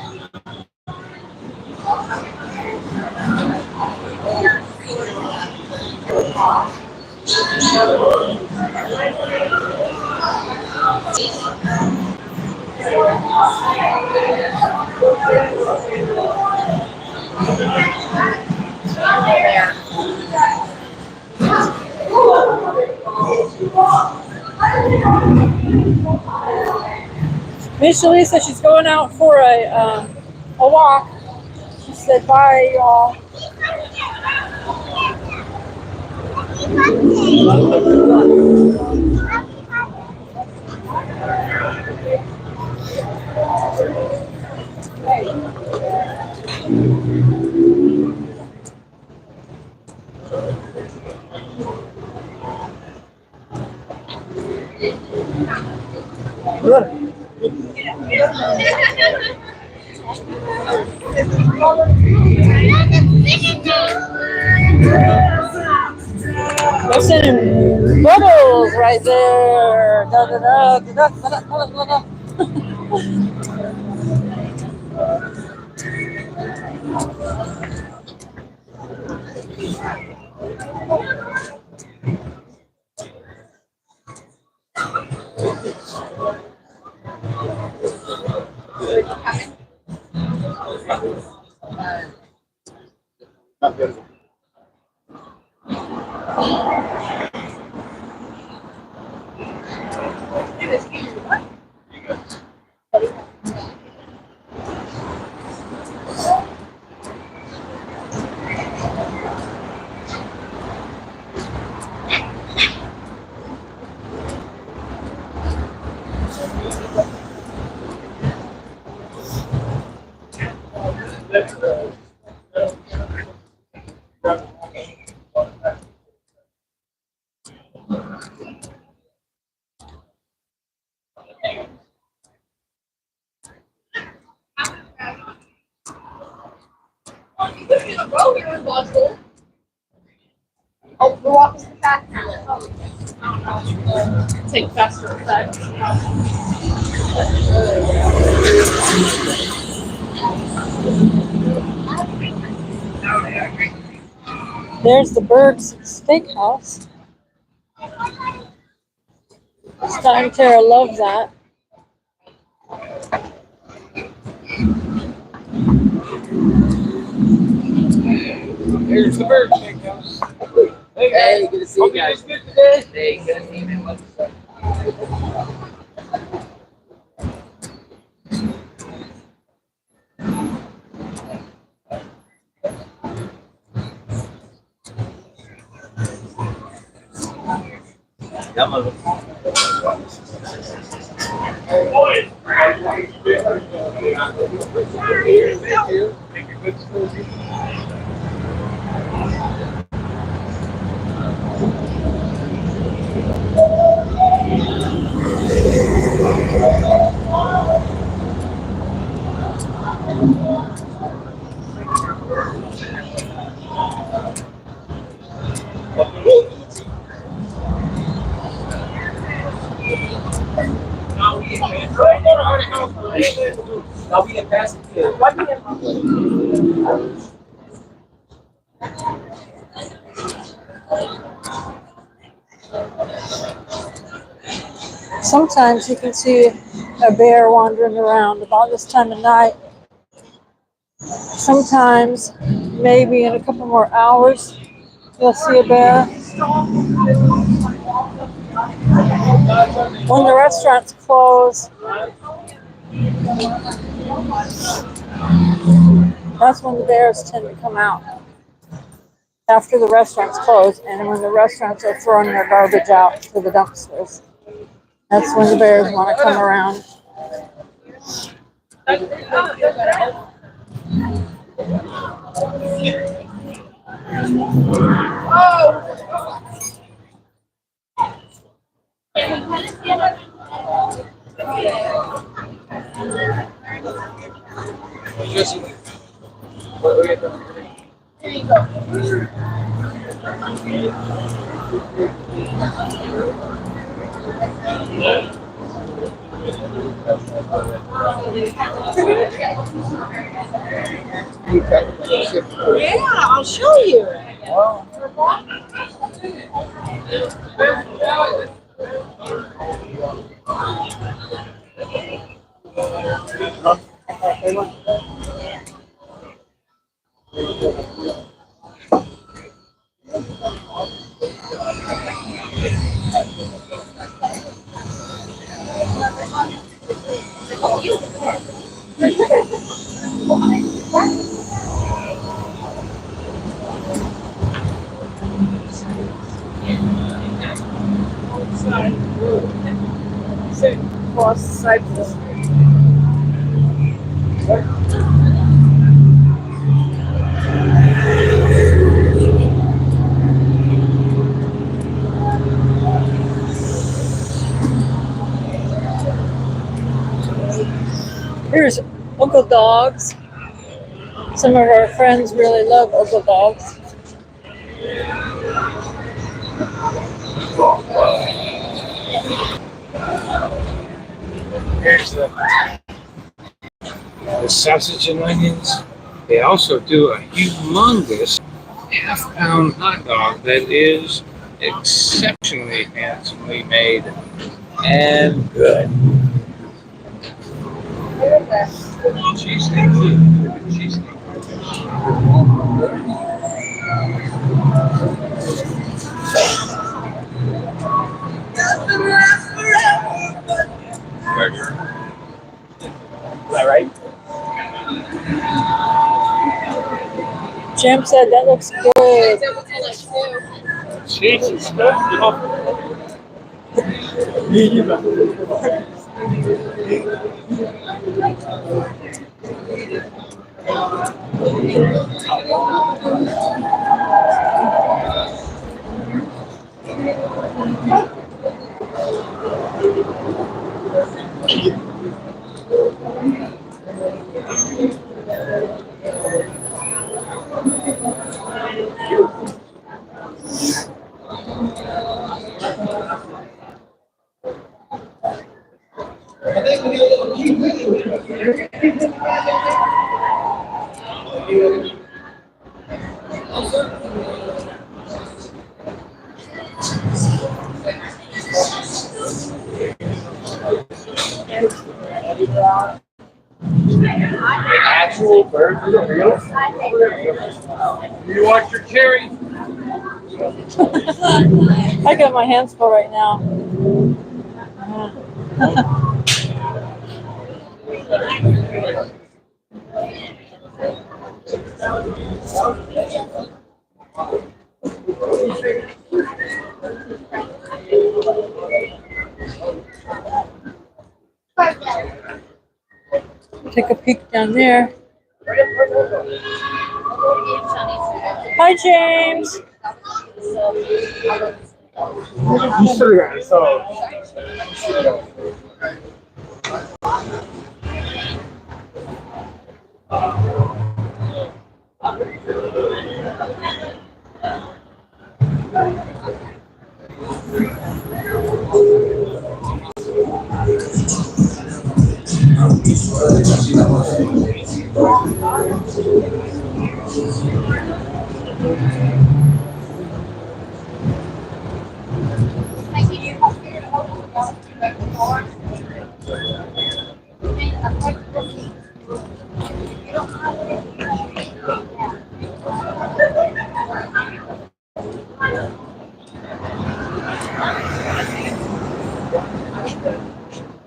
Miss Shalisa said she's going out for a walk. She said, bye, y'all. What's in bubbles right there? Da, da, da, da, da, da, da, da. Oh, we're walking to the back now. Take faster effect. There's the Berg's Steakhouse. Stein Tara loves that. Here's the bird steakhouse. Hey, good to see you guys. Hey, good to see you, man. Come on. I'll be in passing too. Sometimes you can see a bear wandering around about this time of night. Sometimes, maybe in a couple more hours, you'll see a bear. When the restaurants close, that's when the bears tend to come out. After the restaurants close and when the restaurants are throwing their garbage out to the dumpsters. That's when the bears want to come around. Yeah, I'll show you. Across the side of the street. Here's Uncle Dogs. Some of our friends really love Uncle Dogs. Here's the sausage and onions. They also do a humongous half-pound hot dog that is exceptionally handsomely made and good. Cheesesteak too. Cheesesteak. Jim said that looks good. Jesus, stuff, you know. Actual birds are real. You want your cherry? I got my hands full right now. Take a peek down there. Hi, James. You still got it, so.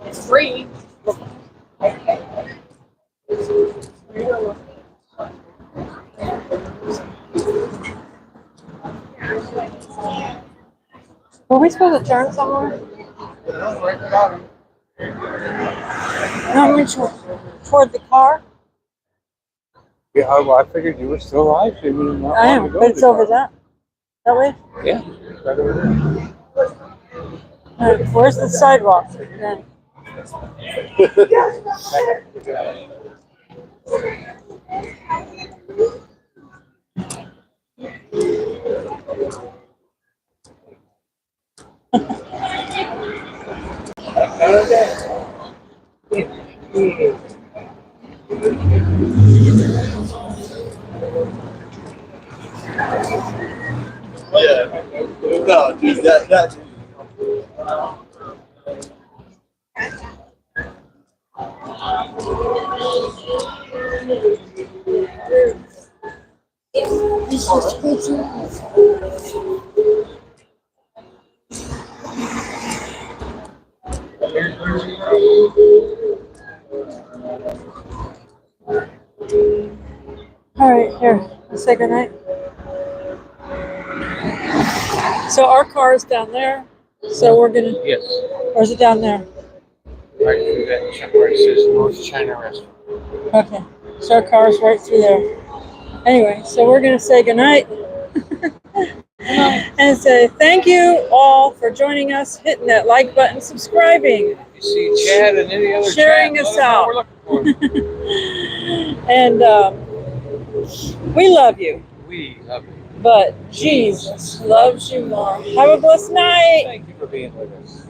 It's free. Were we supposed to turn somewhere? No, we toward the car. Yeah, well, I figured you were still alive. So you didn't want I am, to go but to it's the over car. that way. Yeah, right over there. Where's the sidewalk? Then? Oh, yeah. No, dude, that. All right, here. Let's say goodnight. So our car is down there. So we're gonna. Yes. Or is it down there? Right through that where it says North China Restaurant. Okay. So our car is right through there. Anyway, so we're gonna say goodnight. And say thank you all for joining us, hitting that like button, subscribing, You see Chad and any other sharing Chad, us let out. know we're looking for. And we love you, We love you. but Jesus loves you more. Have a blessed night. Thank you for being with us.